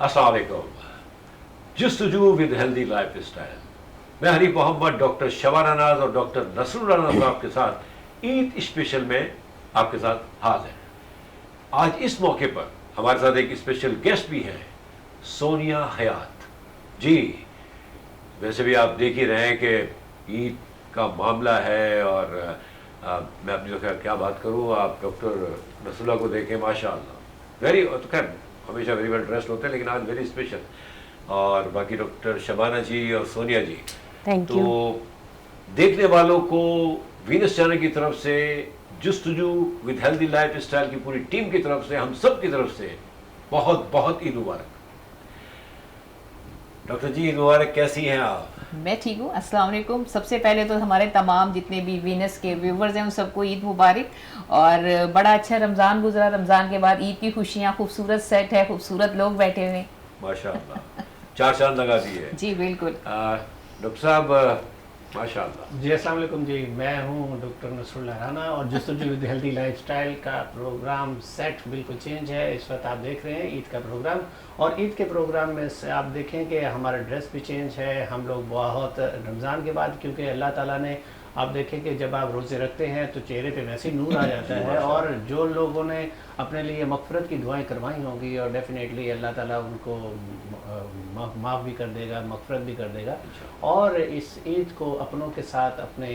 अस्सलाम वालेकुम। जस्तजू with healthy life style. मैं हनीफ मोहम्मद, डॉक्टर शबाना नाज और डॉक्टर नसरुल्लाह नाज आपके साथ ईद स्पेशल में आपके साथ हाजिर हैं। आज इस मौके पर हमारे साथ एक स्पेशल गेस्ट भी हैं, सोनिया हयात जी। वैसे भी आप देख ही रहे हैं कि ईद का मामला है और मैं अपनी तो क्या बात करूँ, आप डॉक्टर नसरुल्लाह को देखें, माशाअल्लाह वेरी, तो खैर हमेशा वेरी वेल ड्रेस्ड होते हैं लेकिन आज वेरी स्पेशल, और बाकी डॉक्टर शबाना जी और सोनिया जी। थैंक तो यू। देखने वालों को वीनस चैनल की तरफ से, जस्तजू विद हेल्दी लाइफ स्टाइल की पूरी टीम की तरफ से, हम सब की तरफ से बहुत बहुत ईद मुबारक। डॉक्टर जी ईद मुबारक, कैसी हैं आप? मैं ठीक हूँ, अस्सलाम वालेकुम। सबसे पहले तो हमारे तमाम जितने भी वीनस के व्यूवर्स हैं उन सबको ईद मुबारक। और बड़ा अच्छा रमज़ान गुजरा, रमज़ान के बाद ईद की खुशियाँ, खूबसूरत सेट है, खूबसूरत लोग बैठे हुए हैं माशाअल्लाह, चार चांद लगा दिए है। जी बिल्कुल। डॉक्टर साहब माशाअल्लाह। जी अस्सलाम वालेकुम जी, मैं हूँ डॉक्टर नसरुल्लाह राना और जस्तजू विद हेल्दी लाइफस्टाइल का प्रोग्राम सेट बिल्कुल चेंज है। इस वक्त आप देख रहे हैं ईद का प्रोग्राम, और ईद के प्रोग्राम में से आप देखें कि हमारा ड्रेस भी चेंज है। हम लोग बहुत रमज़ान के बाद, क्योंकि अल्लाह ताला ने, आप देखें कि जब आप रोज़े रखते हैं तो चेहरे पे वैसे ही नूर आ जाता है, और जो लोगों ने अपने लिए मग़फ़िरत की दुआएं करवाई होंगी और डेफिनेटली अल्लाह ताला उनको माफ़ भी कर देगा, मग़फ़िरत भी कर देगा। और इस ईद को अपनों के साथ, अपने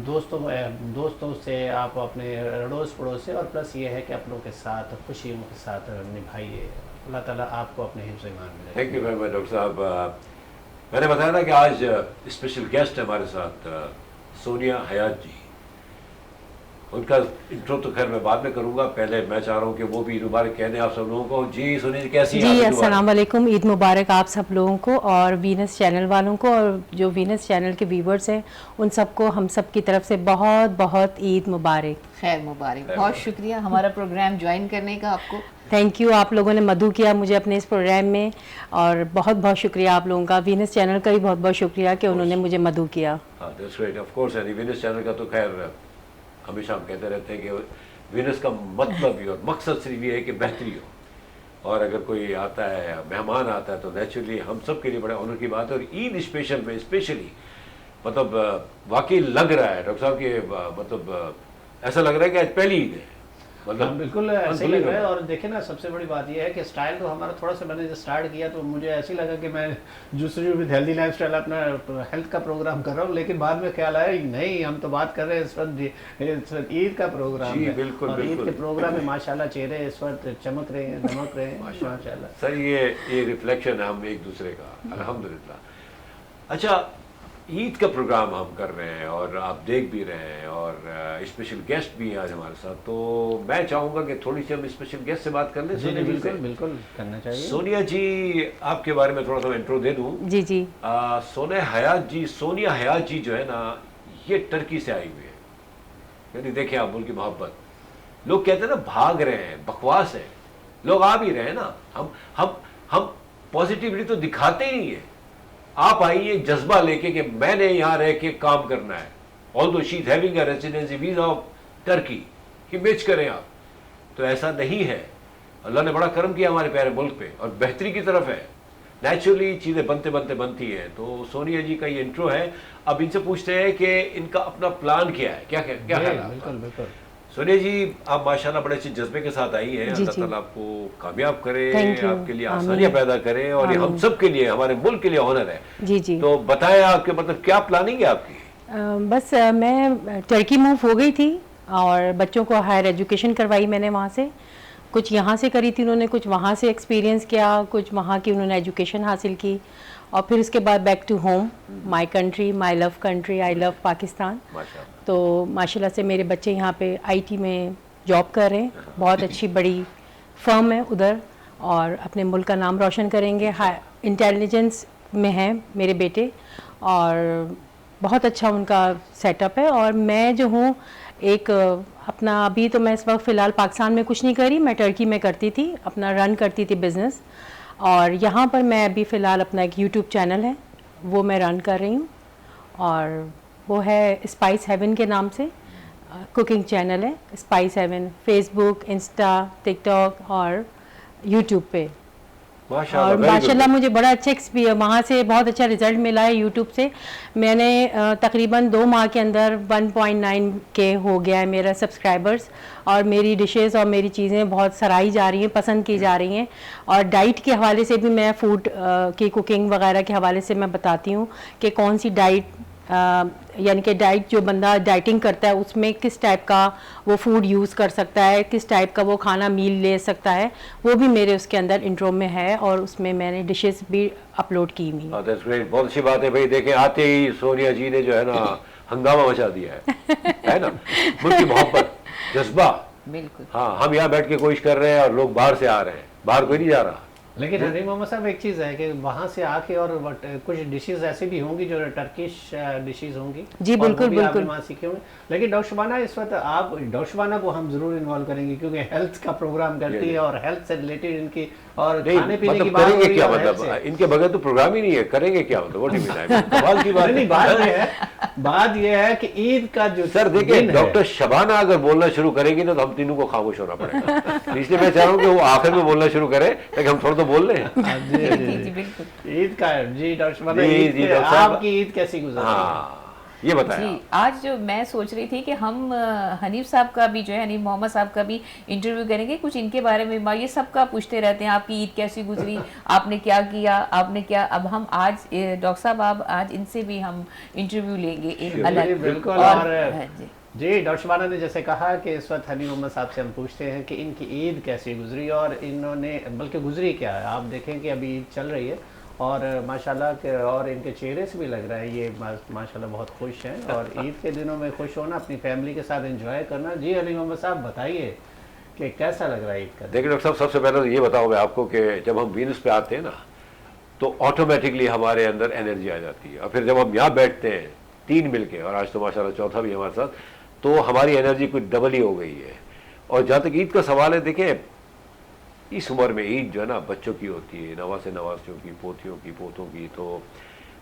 दोस्तों से, आप अपने अड़ोस पड़ोस से, और प्लस ये है कि अपनों के साथ खुशियों के साथ निभाइए। अल्लाह ताला आपको अपने हिफ्ज़ ईमान में। Thank you very much doctor साहब। मैंने बताया ना कि आज स्पेशल गेस्ट है हमारे साथ, सोनिया हयात जी। उनका इंट्रो तो खैर मैं बाद में करूंगा, पहले मैं चाह रहा हूँ कि वो भी ईद मुबारक कह दें आप सब लोगों को। जी सोनिया जी कैसी हैं? जी अस्सलाम वालेकुम, ईद मुबारक आप सब लोगों को और वीनस चैनल वालों को, और जो वीनस चैनल के व्यूवर्स हैं उन सबको हम सब की तरफ से बहुत बहुत ईद मुबारक। खैर मुबारक, बहुत शुक्रिया हमारा प्रोग्राम ज्वाइन करने का आपको। थैंक यू, आप लोगों ने मदु किया मुझे अपने इस प्रोग्राम में, और बहुत बहुत शुक्रिया आप लोगों का। वीनस चैनल का भी बहुत बहुत शुक्रिया कि उन्होंने मुझे मदु किया। हाँ दैट्स ग्रेट, ऑफ कोर्स। यानी वीनस चैनल का तो खैर हमेशा हम कहते रहते हैं कि वीनस का मतलब भी और मकसद सिर्फ ये है कि बेहतरी हो, और अगर कोई आता है, मेहमान आता है, तो नेचुरली हम सब के लिए बड़ा ऑनर की बात है। और ईद स्पेशल में स्पेशली मतलब वाकई लग रहा है डॉक्टर साहब कि मतलब ऐसा लग रहा है कि आज पहली ईद है, हाँ बिल्कुल ऐसे ही लग रहा है। और देखें ना, सबसे बड़ी बात यह है कि स्टाइल तो हमारा थोड़ा सा, मैंने जब स्टार्ट किया तो मुझे ऐसे ही लगा कि मैं जस्तजू विद हेल्दी लाइफस्टाइल अपना हेल्थ का प्रोग्राम कर रहा हूँ, लेकिन बाद में ख्याल आया नहीं, हम तो बात कर रहे हैं इस वक्त ईद का प्रोग्राम जी, है। बिल्कुल, और ईद बिल्कुल। के प्रोग्राम में माशाल्लाह चेहरे इस वक्त चमक रहे हैं, दमक रहे हैं माशाल्लाह। सर ये रिफ्लेक्शन है हम एक दूसरे का, अल्हम्दुलिल्लाह। अच्छा, ईद का प्रोग्राम हम कर रहे हैं और आप देख भी रहे हैं, और स्पेशल गेस्ट भी हैं आज हमारे साथ, तो मैं चाहूँगा कि थोड़ी सी हम स्पेशल गेस्ट से बात कर लें। जी सोनिया जी बिल्कुल से। बिल्कुल करना चाहिए। सोनिया जी, आपके बारे में थोड़ा सा इंट्रो दे दूँ। जी जी। सोनिया हयात जी, सोनिया हयात जी जो है ना, ये टर्की से आई हुई है। यानी देखें आप, मुल्क की मोहब्बत, लोग कहते हैं ना भाग रहे हैं, बकवास है, लोग आ भी रहे हैं ना, हम पॉजिटिविटी तो दिखाते ही नहीं है। आप आइए जज्बा लेके कि मैंने यहाँ रह के काम करना है, although she is having a residency visa of Turkey, image करें आप, तो ऐसा नहीं है। अल्लाह ने बड़ा करम किया हमारे प्यारे मुल्क पे, और बेहतरी की तरफ है। नेचुरली चीज़ें बनते बनते बनती हैं। तो सोनिया जी का ये इंट्रो है। अब इनसे पूछते हैं कि इनका अपना प्लान क्या है, क्या क्या क्या है आपका? बिल्कुल बिल्कुल। सोनिया जी, आप माशाल्लाह बड़े अच्छे जज्बे के साथ आई हैं। जी, अल्लाह जी। ताला आपको कामयाब करे, Thank you। आपके लिए आमीन। आसानियां पैदा करे, और ये हम आमीन। सब के लिए, हमारे मुल्क के लिए ऑनर है। जी जी। तो बताएं आपके मतलब क्या प्लानिंग है आपकी? बस मैं टर्की मूव हो गई थी और बच्चों को हायर एजुकेशन करवाई मैंने वहाँ से। कुछ यहाँ से करी थी उन्होंने, कुछ वहाँ से एक्सपीरियंस किया, कुछ वहाँ की उन्होंने एजुकेशन हासिल की, और फिर उसके बाद back to home, my country, my love country, I love Pakistan. माशाल्लाह। तो माशाल्लाह से मेरे बच्चे यहाँ पे आईटी में जॉब कर रहे हैं, बहुत अच्छी बड़ी फर्म है उधर, और अपने मुल्क का नाम रोशन करेंगे। हाई इंटेलिजेंस में हैं मेरे बेटे, और बहुत अच्छा उनका सेटअप है। और मैं जो हूँ एक अपना, अभी तो मैं इस वक्त फ़िलहाल पाकिस्तान में कुछ नहीं करी, मैं टर्की में करती थी, अपना रन करती थी बिज़नेस, और यहाँ पर मैं अभी फ़िलहाल अपना एक यूट्यूब चैनल है वो मैं रन कर रही हूँ, और वो है स्पाइस हेवन के नाम से कुकिंग चैनल है, spice heaven, Facebook, Insta, TikTok और यूट्यूब पे। माशाल्लाह, और very good. माशाल्लाह मुझे बड़ा अच्छा एक्सपीरियंस, वहाँ से बहुत अच्छा रिजल्ट मिला है यूट्यूब से। मैंने तकरीबन 2 माह के अंदर 1.9 के हो गया है मेरा सब्सक्राइबर्स, और मेरी डिशेस और मेरी चीज़ें बहुत सराही जा रही हैं, पसंद की जा रही हैं। और डाइट के हवाले से भी मैं फूड की कुकिंग वगैरह के हवाले से मैं बताती हूँ कि कौन सी डाइट, यानी कि डाइट जो बंदा डाइटिंग करता है उसमें किस टाइप का वो फूड यूज़ कर सकता है, किस टाइप का वो खाना मील ले सकता है, वो भी मेरे उसके अंदर इंट्रो में है, और उसमें मैंने डिशेस भी अपलोड की हुई हैं। दैट्स ग्रेट, बहुत अच्छी बात है भाई। देखें, आते ही सोनिया जी ने जो है ना हंगामा मचा दिया है ना, मुल्क की मोहब्बत, जज्बा। बिल्कुल। हाँ, हम यहाँ बैठ के कोशिश कर रहे हैं और लोग बाहर से आ रहे हैं, बाहर कोई नहीं जा रहा। लेकिन हनीफ मोहम्मद साहब, एक चीज़ है कि वहाँ से आके और कुछ डिशेस ऐसी भी होंगी जो टर्किश डिशेस होंगी। जी, और वो बिल्कुल, भी आपने बिल्कुल। वहाँ सीखे होंगे। लेकिन डॉक्टर शबाना, इस वक्त आप डॉक्टर शबाना को हम जरूर इन्वॉल्व करेंगे, क्योंकि हेल्थ का प्रोग्राम करती है और हेल्थ से रिलेटेड इनकी और नहीं, खाने पीने की मतलब बात हो करेंगे रही क्या, है और health मतलब से। इनके बगैर तो प्रोग्राम ही नहीं है, करेंगे क्या, मतलब व्हाट डू यू मीन? कमाल की बात नहीं, है। बात ये है कि ईद का जो सर देखिए, दिन है- डॉक्टर शबाना अगर बोलना शुरू करेगी ना तो हम तीनों को खामोश होना पड़ेगा। इसलिए मैं चाह रहा हूँ कि वो आखिर में बोलना शुरू करे, ताकि हम थोड़ा तो बोल लें। हाँ, जी, जी, जी बिल्कुल। ईद का है। जी डॉक्टर शबाना, जी, ईद जी, पे डॉक्टर साहब। आपकी ईद कैसी गुजरी? हाँ, ये बताया। जी, आज जो मैं सोच रही थी कि हम हनीफ साहब का भी जो है, हनीफ मोहम्मद साहब का भी इंटरव्यू करेंगे, कुछ इनके बारे में। ये सबका पूछते रहते हैं, आपकी ईद कैसी गुजरी, आपने क्या किया, आपने क्या। अब हम आज डॉक्टर साहब, आप आज इनसे भी हम इंटरव्यू लेंगे एक जी, अलग। बिल्कुल। और और हाँ जी, जी डॉक्टर शबाना ने जैसे कहा कि इस वक्त हनीफ मोहम्मद साहब से हम पूछते हैं कि इनकी ईद कैसी गुजरी, और इन्होंने बल्कि गुजरी क्या है। आप देखें कि अभी ईद चल रही है और माशाल्लाह के, और इनके चेहरे से भी लग रहा है ये माशाल्लाह बहुत खुश हैं, और ईद के दिनों में खुश होना, अपनी फैमिली के साथ एंजॉय करना। जी हनीफ मोहम्मद साहब, बताइए कि कैसा लग रहा है ईद का? देखिए डॉक्टर साहब, सबसे पहले तो ये बताऊँ मैं आपको कि जब हम वीनस पे आते हैं ना तो ऑटोमेटिकली हमारे अंदर एनर्जी आ जाती है, और फिर जब हम यहाँ बैठते हैं 3 मिलके, और आज तो माशाल्लाह चौथा भी हमारे साथ, तो हमारी एनर्जी कुछ डबल ही हो गई है। और जहाँ तक ईद का सवाल है, देखिए इस उम्र में ईद जो है ना बच्चों की होती है, नवासे नवासियों की, पोतियों की, पोतों की, तो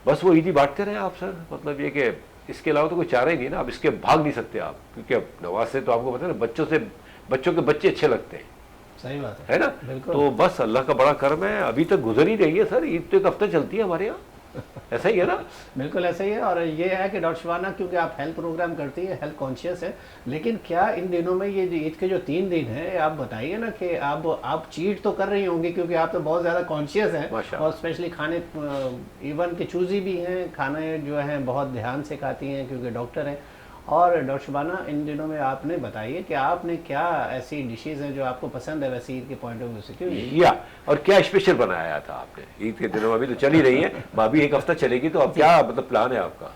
बस वो ईद ही बांटते रहे आप सर। मतलब ये कि इसके अलावा तो कोई चारा ही नहीं ना, अब इसके भाग नहीं सकते आप, क्योंकि अब नवासे तो आपको पता है ना, बच्चों के बच्चे अच्छे लगते हैं, सही बात है ना। बिल्कुल। तो बस अल्लाह का बड़ा करम है, अभी तक गुजर ही रही है सर। ईद तो 1 हफ्ते चलती है हमारे यहाँ, ऐसा ही है ना। बिल्कुल ऐसा ही है। और ये है कि डॉक्टर शबाना, क्योंकि आप हेल्थ प्रोग्राम करती है, हेल्थ कॉन्शियस है, लेकिन क्या इन दिनों में ये ईद के जो 3 दिन है, आप बताइए ना कि आप चीट तो कर रही होंगी, क्योंकि आप तो बहुत ज़्यादा कॉन्शियस हैं, माशाअल्लाह। और स्पेशली खाने, इवन के चूजी भी हैं, खाने जो हैं बहुत ध्यान से खाती हैं क्योंकि डॉक्टर हैं। और डॉक्टर शबाना, इन दिनों में आपने बताइए कि आपने क्या ऐसी डिशेज हैं जो आपको पसंद है वैसे ईद के पॉइंट ऑफ व्यू से, क्यों? या और क्या स्पेशल बनाया था आपने ईद के दिनों में? अभी तो चल ही रही है, भाभी 1 हफ्ता चलेगी, तो अब क्या मतलब प्लान है आपका?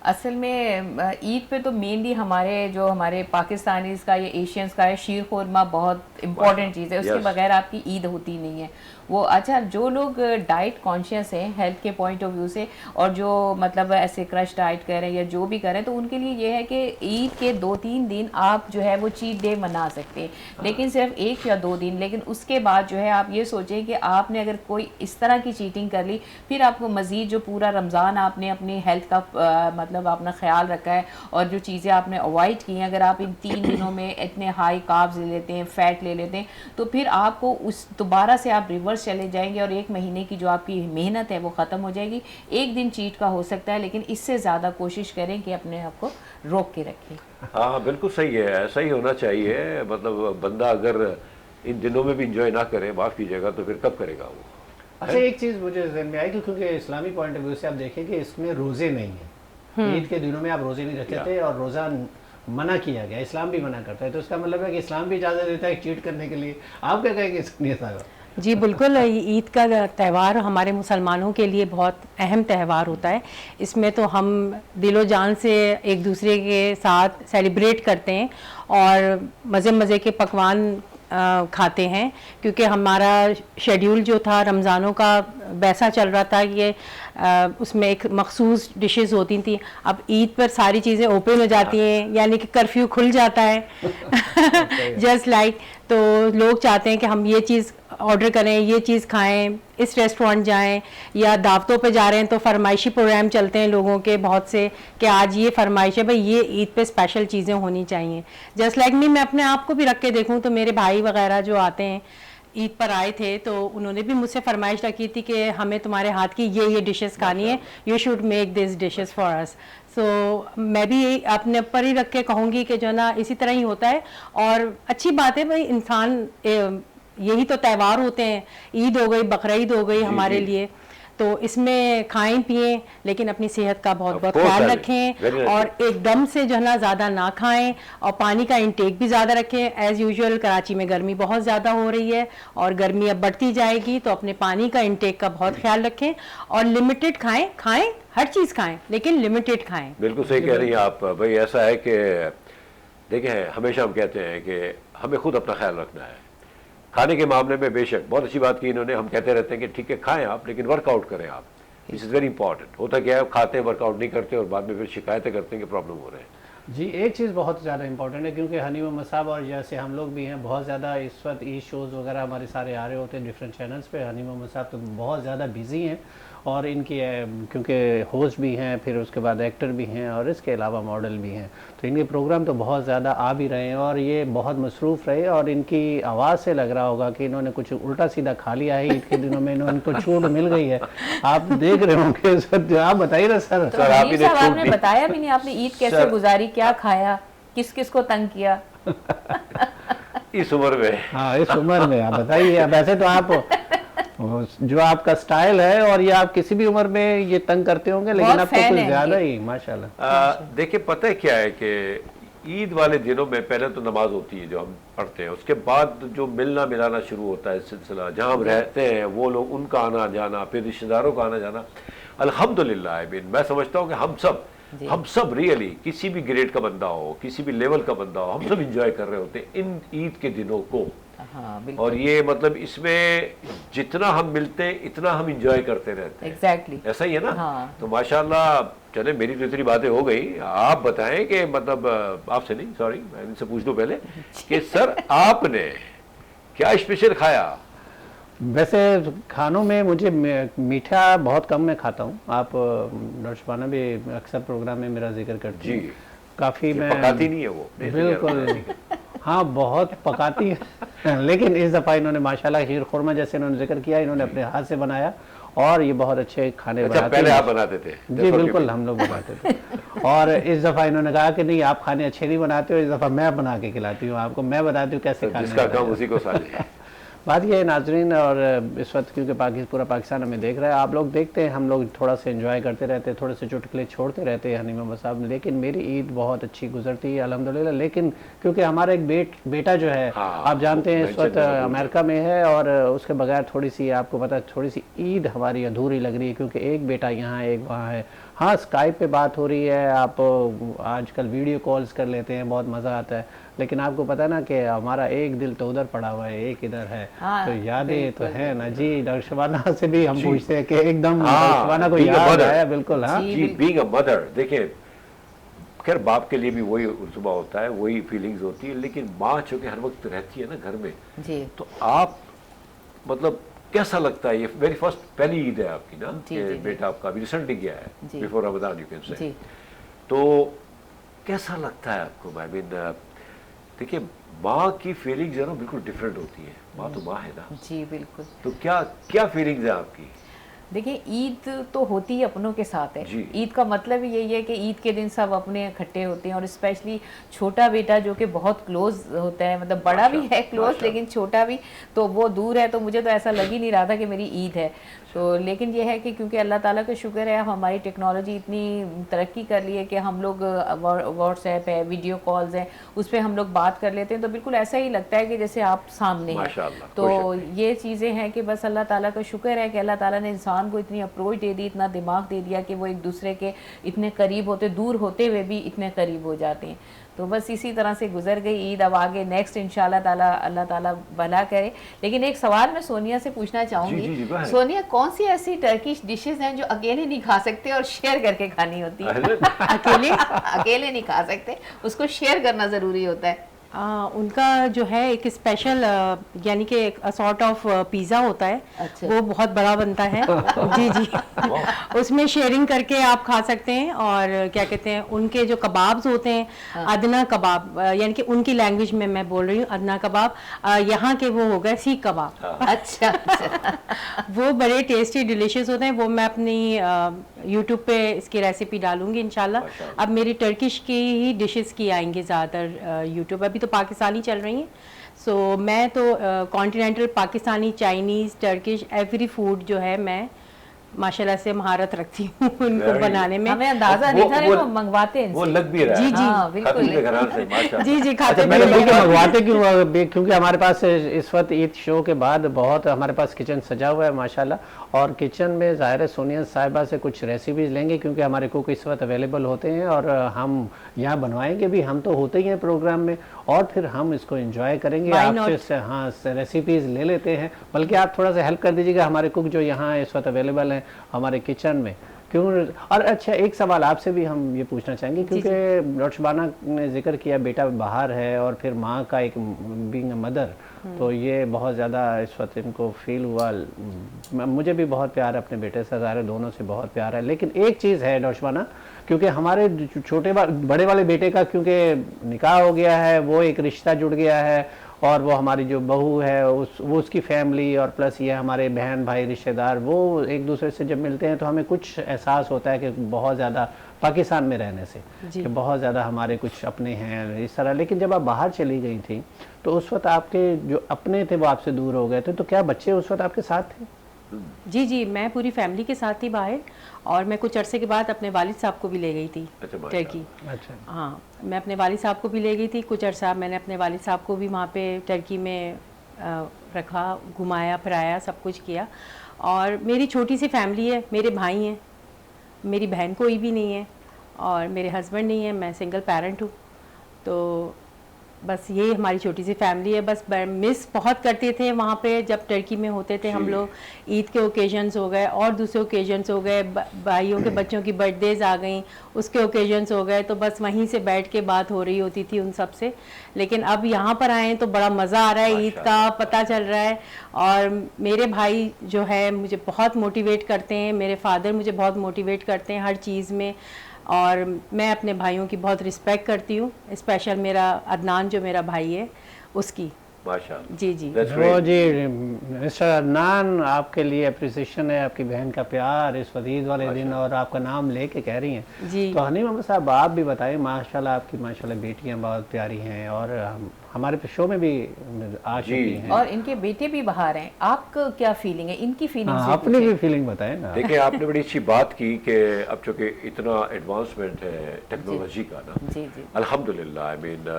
असल में ईद पे तो मेनली हमारे पाकिस्तानीज़ का या एशियंस का है, शीर खुरमा बहुत इम्पॉर्टेंट चीज़ है, उसके Yes. बगैर आपकी ईद होती नहीं है वो। अच्छा, जो लोग डाइट कॉन्शियस हैं हेल्थ के पॉइंट ऑफ व्यू से, और जो मतलब ऐसे क्रश डाइट कर रहे हैं या जो भी कर रहे हैं, तो उनके लिए ये है कि ईद के 2-3 दिन आप जो है वो चीट डे मना सकते हैं, लेकिन सिर्फ 1 या 2 दिन। लेकिन उसके बाद जो है आप ये सोचें कि आपने अगर कोई इस तरह की चीटिंग कर ली, फिर आपको मज़ीद जो पूरा रमज़ान आपने अपनी हेल्थ का मतलब अपना ख्याल रखा है, और जो चीज़ें आपने अवॉइड की हैं, अगर आप इन 3 दिनों में इतने हाई कार्ब्स ले लेते हैं, फैट ले लेते हैं, तो फिर आपको उस दोबारा से आप रिवर्स चले जाएंगे, और 1 महीने की जो आपकी मेहनत है वो ख़त्म हो जाएगी। 1 दिन चीट का हो सकता है, लेकिन इससे ज़्यादा कोशिश करें कि अपने आप को रोक के रखें। हाँ बिल्कुल सही है, ऐसा ही होना चाहिए। मतलब बंदा अगर इन दिनों में भी इंजॉय ना करे, माफ़ कीजिएगा, तो फिर कब करेगा वो? अच्छा, एक चीज़ मुझे जहन में आई कि क्योंकि इस्लामी पॉइंट ऑफ व्यू से आप देखें कि इसमें रोज़े नहीं है, ईद के दिनों में आप रोज़े नहीं रखते थे, और रोज़ा मना किया गया, इस्लाम भी मना करता है, तो इसका मतलब है कि इस्लाम भी इजाज़त देता है चीट करने के लिए। आप क्या कहेंगे इसके साथ? जी बिल्कुल, ईद का त्यौहार हमारे मुसलमानों के लिए बहुत अहम त्यौहार होता है। इसमें तो हम दिलो जान से एक दूसरे के साथ सेलिब्रेट करते हैं, और मज़े के पकवान खाते हैं, क्योंकि हमारा शेड्यूल जो था रमज़ानों का वैसा चल रहा था कि उसमें एक मखसूस डिशेस होती थी। अब ईद पर सारी चीज़ें ओपन हो जाती हैं, यानी कि कर्फ्यू खुल जाता है जस्ट लाइक। तो लोग चाहते हैं कि हम ये चीज़ ऑर्डर करें, ये चीज़ खाएं, इस रेस्टोरेंट जाएं, या दावतों पे जा रहे हैं तो फरमाइशी प्रोग्राम चलते हैं लोगों के बहुत से कि आज ये फरमाइश है भाई, ये ईद पे स्पेशल चीज़ें होनी चाहिए। जस्ट लाइक मी, मैं अपने आप को भी रख के देखूं तो मेरे भाई वगैरह जो आते हैं ईद पर आए थे तो उन्होंने भी मुझसे फरमाइश रखी थी कि हमें तुम्हारे हाथ की ये डिशेस खानी है, you should make this dishes for us. So मैं भी अपने ऊपर ही रख के कहूँगी कि जो है ना इसी तरह ही होता है। और अच्छी बात है भाई, इंसान यही तो त्यौहार होते हैं, ईद हो गई, बकरीद हो गई हमारे लिए, तो इसमें खाएं पिएं लेकिन अपनी सेहत का बहुत बहुत ख्याल रखें और एकदम से जो है ना ज़्यादा ना खाएं और पानी का इंटेक भी ज़्यादा रखें। एज़ यूजुअल कराची में गर्मी बहुत ज़्यादा हो रही है और गर्मी अब बढ़ती जाएगी, तो अपने पानी का इंटेक का बहुत ख्याल रखें और लिमिटेड खाएं, हर चीज़ खाएं लेकिन लिमिटेड खाएं। बिल्कुल सही कह रही हैं आप भाई। ऐसा है कि देखिए, हमेशा हम कहते हैं कि हमें खुद अपना ख्याल रखना है। खाने के मामले में बेशक बहुत अच्छी बात की इन्होंने, हम कहते रहते हैं कि ठीक है खाएं आप लेकिन वर्कआउट करें आप, दिस इज़ वेरी इंपॉर्टेंट। होता क्या है, खाते हैं वर्कआउट नहीं करते और बाद में फिर शिकायतें करते हैं कि प्रॉब्लम हो रहे हैं। जी, एक चीज़ बहुत ज़्यादा इंपॉर्टेंट है क्योंकि हनी मोहम्मद साहब और जैसे हम लोग भी हैं, बहुत ज़्यादा इस वक्त ई शोज़ वगैरह हमारे सारे आ रहे होते हैं डिफरेंट चैनल्स पे। हनी मोहम्मद साहब तो बहुत ज़्यादा बिजी हैं और इनकी क्योंकि होस्ट भी हैं, फिर उसके बाद एक्टर भी हैं और इसके अलावा मॉडल भी हैं, तो इनके प्रोग्राम तो बहुत ज़्यादा आ भी रहे हैं और ये बहुत मसरूफ़ रहे। और इनकी आवाज़ से लग रहा होगा कि इन्होंने कुछ उल्टा सीधा खा लिया है ईद के दिनों में, इनको छूट मिल गई है। आप देख रहे होंगे सर, आप बताइए ना सर। तो आपने बताया भी नहीं, आपने ईद कैसे गुजारी, क्या खाया, किस किस को तंग किया इस उम्र में? हाँ, इस उम्र में आप बताइए। वैसे तो आप जो आपका स्टाइल है और ये आप किसी भी उम्र में ये तंग करते होंगे, लेकिन अब तो कुछ ज्यादा ही माशाल्लाह। देखिए पता है क्या है कि ईद वाले दिनों में पहले तो नमाज होती है जो हम पढ़ते हैं, उसके बाद जो मिलना मिलाना शुरू होता है सिलसिला, जहाँ हम रहते हैं वो लोग, उनका आना जाना, फिर रिश्तेदारों का आना जाना। अल्हम्दुलिल्लाह मैं समझता हूँ कि हम सब रियली, किसी भी ग्रेड का बंदा हो, किसी भी लेवल का बंदा हो, हम सब इंजॉय कर रहे होते हैं इन ईद के दिनों को। हाँ, और ये मतलब इसमें जितना हम मिलते हैं इतना हम इंजॉय करते रहते हैं। Exactly. ऐसा ही है ना? हाँ। तो माशाल्लाह, चले मेरी तो इतनी बातें हो गई, आप बताएं कि मतलब आपसे नहीं, सॉरी मैं इनसे पूछ दूं पहले कि सर आपने क्या स्पेशल खाया? वैसे खानों में मुझे मीठा बहुत कम मैं खाता हूँ। आप डॉक्टर शबाना भी अक्सर प्रोग्राम में मेरा जिक्र करती जी। हैं, काफ़ी मैं पकाती नहीं है वो? बिल्कुल हाँ, बहुत पकाती है लेकिन इस दफ़ा इन्होंने माशाल्लाह खीर खुरमा जैसे इन्होंने जिक्र किया, इन्होंने अपने हाथ से बनाया और ये बहुत अच्छे खाने बनाते हैं। पहले आप बनाते थे? जी बिल्कुल, हम लोग बनाते थे और इस दफ़ा इन्होंने कहा कि नहीं, आप खाने अच्छे नहीं बनाते हो, इस दफ़ा मैं बना के खिलाती हूँ आपको, मैं बताती हूँ कैसे खाने। जिसका काम उसी को साझे। बात यह है नाजरीन, और इस वक्त क्योंकि पूरा पाकिस्तान हमें देख रहा है, आप लोग देखते हैं, हम लोग थोड़ा सा एंजॉय करते रहते हैं, थोड़े से चुटकुले छोड़ते रहते हैं हनी मोहम्मद साहब, लेकिन मेरी ईद बहुत अच्छी गुजरती है अल्हम्दुलिल्लाह। लेकिन क्योंकि हमारा एक बेटा जो है, आप जानते हैं इस वक्त अमेरिका में है और उसके बगैर थोड़ी सी, आपको पता है, थोड़ी सी ईद हमारी अधूरी लग रही है क्योंकि एक बेटा यहाँ है, एक वहाँ है। हाँ, स्काइप पे बात हो रही है, आप आजकल वीडियो कॉल्स कर लेते हैं, बहुत मज़ा आता है, लेकिन आपको पता है ना कि हमारा एक दिल तो उधर पड़ा हुआ है, एक इधर है। हाँ, तो यादें तो है ना जी। डॉक्टर शबाना से भी हम पूछते हैं कि एकदम शबाना को याद आया? बिल्कुल। हाँ जी, बीइंग अ मदर, देखिए खैर बाप के लिए भी वही रुतबा होता है, वही फीलिंग्स होती है, लेकिन माँ चूँकि हर वक्त रहती है ना घर में जी, तो आप मतलब कैसा लगता है? ये वेरी फर्स्ट पहली ईद है आपकी ना, कि बेटा आपका अभी रिसेंटली गया है, before Ramzan you can say, तो कैसा लगता है आपको? आई मीन देखिए, माँ की फीलिंग्स है ना बिल्कुल डिफरेंट होती है, माँ तो माँ है ना जी बिल्कुल। तो क्या क्या फीलिंग्स है आपकी? देखिए, ईद तो होती ही अपनों के साथ है। ईद का मतलब ही यही है कि ईद के दिन सब अपने इकट्ठे होते हैं और स्पेशली छोटा बेटा जो कि बहुत क्लोज होता है, मतलब बड़ा भी है क्लोज लेकिन छोटा भी, तो वो दूर है, तो मुझे तो ऐसा लग ही नहीं रहा था कि मेरी ईद है। तो लेकिन ये है कि क्योंकि अल्लाह ताला का शुक्र है, हमारी टेक्नोलॉजी इतनी तरक्की कर ली है कि हम लोग व्हाट्सएप है, वीडियो कॉल्स हैं, उस पर हम लोग बात कर लेते हैं, तो बिल्कुल ऐसा ही लगता है कि जैसे आप सामने हैं। तो ये चीज़ें हैं कि बस अल्लाह ताला का शुक्र है कि अल्लाह ताला ने इंसान को इतनी अप्रोच दे दी, इतना दिमाग दे दिया कि वो एक दूसरे के इतने करीब होते, दूर होते हुए भी इतने करीब हो जाते हैं। तो बस इसी तरह से गुजर गई ईद। अब आगे नेक्स्ट इंशाल्लाह ताला अल्लाह ताला भला करे। लेकिन एक सवाल मैं सोनिया से पूछना चाहूँगी। सोनिया, कौन सी ऐसी टर्किश डिशेस हैं जो अकेले नहीं खा सकते और शेयर करके खानी होती है? अकेले नहीं खा सकते, उसको शेयर करना ज़रूरी होता है। उनका जो है एक स्पेशल यानी कि एक सॉर्ट ऑफ पिज़्ज़ा होता है। अच्छा। वो बहुत बड़ा बनता है। जी जी। उसमें शेयरिंग करके आप खा सकते हैं। और क्या कहते हैं, उनके जो कबाब्स होते हैं, अदना कबाब, यानी कि उनकी लैंग्वेज में मैं बोल रही हूँ अदना कबाब, यहाँ के वो हो गए सीख कबाब। अच्छा अच्छा। वो बड़े टेस्टी डिलीशियस होते हैं। वो मैं अपनी यूट्यूब पे इसकी रेसिपी डालूंगी इंशाल्लाह। अब मेरी टर्किश की ही डिशेस की आएंगी ज़्यादातर यूट्यूब। अभी तो पाकिस्तानी चल रही हैं। सो मैं तो continental Pakistani, Chinese, Turkish every food जो है मैं माशाल्लाह से महारत रखती हूँ उनको बनाने में। हमें अंदाजा नहीं था, वो मंगवाते हैं वो इनसे। लग भी रहा है। जी जी। हाँ, बिल्कुल। खाते के घराने से, माशाअल्लाह। जी जी, खाते मैंने भी बल्कि हैं। मंगवाते क्यों, क्योंकि हमारे पास इस वक्त ईद शो के बाद बहुत हमारे पास किचन सजा हुआ है माशाल्लाह। और किचन में ज़ाहिर है सोनिया साहिबा से कुछ रेसिपीज़ लेंगे, क्योंकि हमारे कुक इस वक्त अवेलेबल होते हैं और हम यहाँ बनवाएंगे भी। हम तो होते ही हैं प्रोग्राम में, और फिर हम इसको एंजॉय करेंगे। Why आपसे हाँ रेसिपीज़ ले लेते हैं। बल्कि आप थोड़ा सा हेल्प कर दीजिएगा हमारे कुक जो यहाँ इस वक्त अवेलेबल हैं हमारे किचन में, क्यों। और अच्छा, एक सवाल आपसे भी हम ये पूछना चाहेंगे, क्योंकि डॉक्टर शबाना ने जिक्र किया बेटा बाहर है और फिर माँ का एक बीइंग मदर, तो ये बहुत ज़्यादा इस वक्त इनको फील हुआ। मुझे भी बहुत प्यार है अपने बेटे से, ज़ाहिर दोनों से बहुत प्यार है। लेकिन एक चीज़ है डॉक्टर शबाना, क्योंकि हमारे बड़े वाले बेटे का क्योंकि निकाह हो गया है, वो एक रिश्ता जुड़ गया है, और वो हमारी जो बहू है वो उसकी फैमिली, और प्लस ये हमारे बहन भाई रिश्तेदार, वो एक दूसरे से जब मिलते हैं तो हमें कुछ एहसास होता है कि बहुत ज़्यादा पाकिस्तान में रहने से कि बहुत ज़्यादा हमारे कुछ अपने हैं इस तरह। लेकिन जब आप बाहर चली गई थी तो उस वक्त आपके जो अपने थे वो आपसे दूर हो गए थे, तो क्या बच्चे उस वक्त आपके साथ थे? जी जी, मैं पूरी फैमिली के साथ थी बाहर। और मैं कुछ अरसे के बाद अपने वालिद साहब को भी ले गई थी टर्की। अच्छा। हाँ, मैं अपने वालिद साहब को भी ले गई थी। कुछ अरसा मैंने अपने वालिद साहब को भी वहाँ पे टर्की में रखा, घुमाया फिराया, सब कुछ किया। और मेरी छोटी सी फैमिली है, मेरे भाई हैं, मेरी बहन कोई भी नहीं है, और मेरे हस्बैंड नहीं है, मैं सिंगल पेरेंट हूँ। तो बस ये हमारी छोटी सी फैमिली है। बस मिस बहुत करते थे वहाँ पे जब टर्की में होते थे हम लोग। ईद के ओकेजन्स हो गए और दूसरे ओकेजन्स हो गए, भाइयों के बच्चों की बर्थडेज आ गई, उसके ओकेजन्स हो गए, तो बस वहीं से बैठ के बात हो रही होती थी उन सब से। लेकिन अब यहाँ पर आए तो बड़ा मज़ा आ रहा है, ईद का पता चल रहा है। और मेरे भाई जो है मुझे बहुत मोटिवेट करते हैं, मेरे फादर मुझे बहुत मोटिवेट करते हैं हर चीज़ में, और मैं अपने भाइयों की बहुत रिस्पेक्ट करती हूँ। स्पेशल मेरा अदनान जो मेरा भाई है उसकी। माशाअल्लाह। जी जी। वो जी मिस्टर अदनान, आपके लिए अप्रिसिएशन है, आपकी बहन का प्यार इस ईद वाले दिन, और आपका नाम लेके कह रही हैं जी। तो हनी मोहम्मद साहब आप भी बताएं, माशाल्लाह आपकी माशाल्लाह बेटियां बहुत प्यारी हैं, और हमारे शो में भी आ चुकी हैं, और इनके बेटे भी बाहर हैं। आपका क्या फीलिंग है, इनकी फीलिंग? अपनी भी फीलिंग बताएं ना। देखिए, आपने बड़ी अच्छी बात की कि अब चूंकि इतना एडवांसमेंट है टेक्नोलॉजी का ना, जी जी, अल्हम्दुलिल्लाह। I mean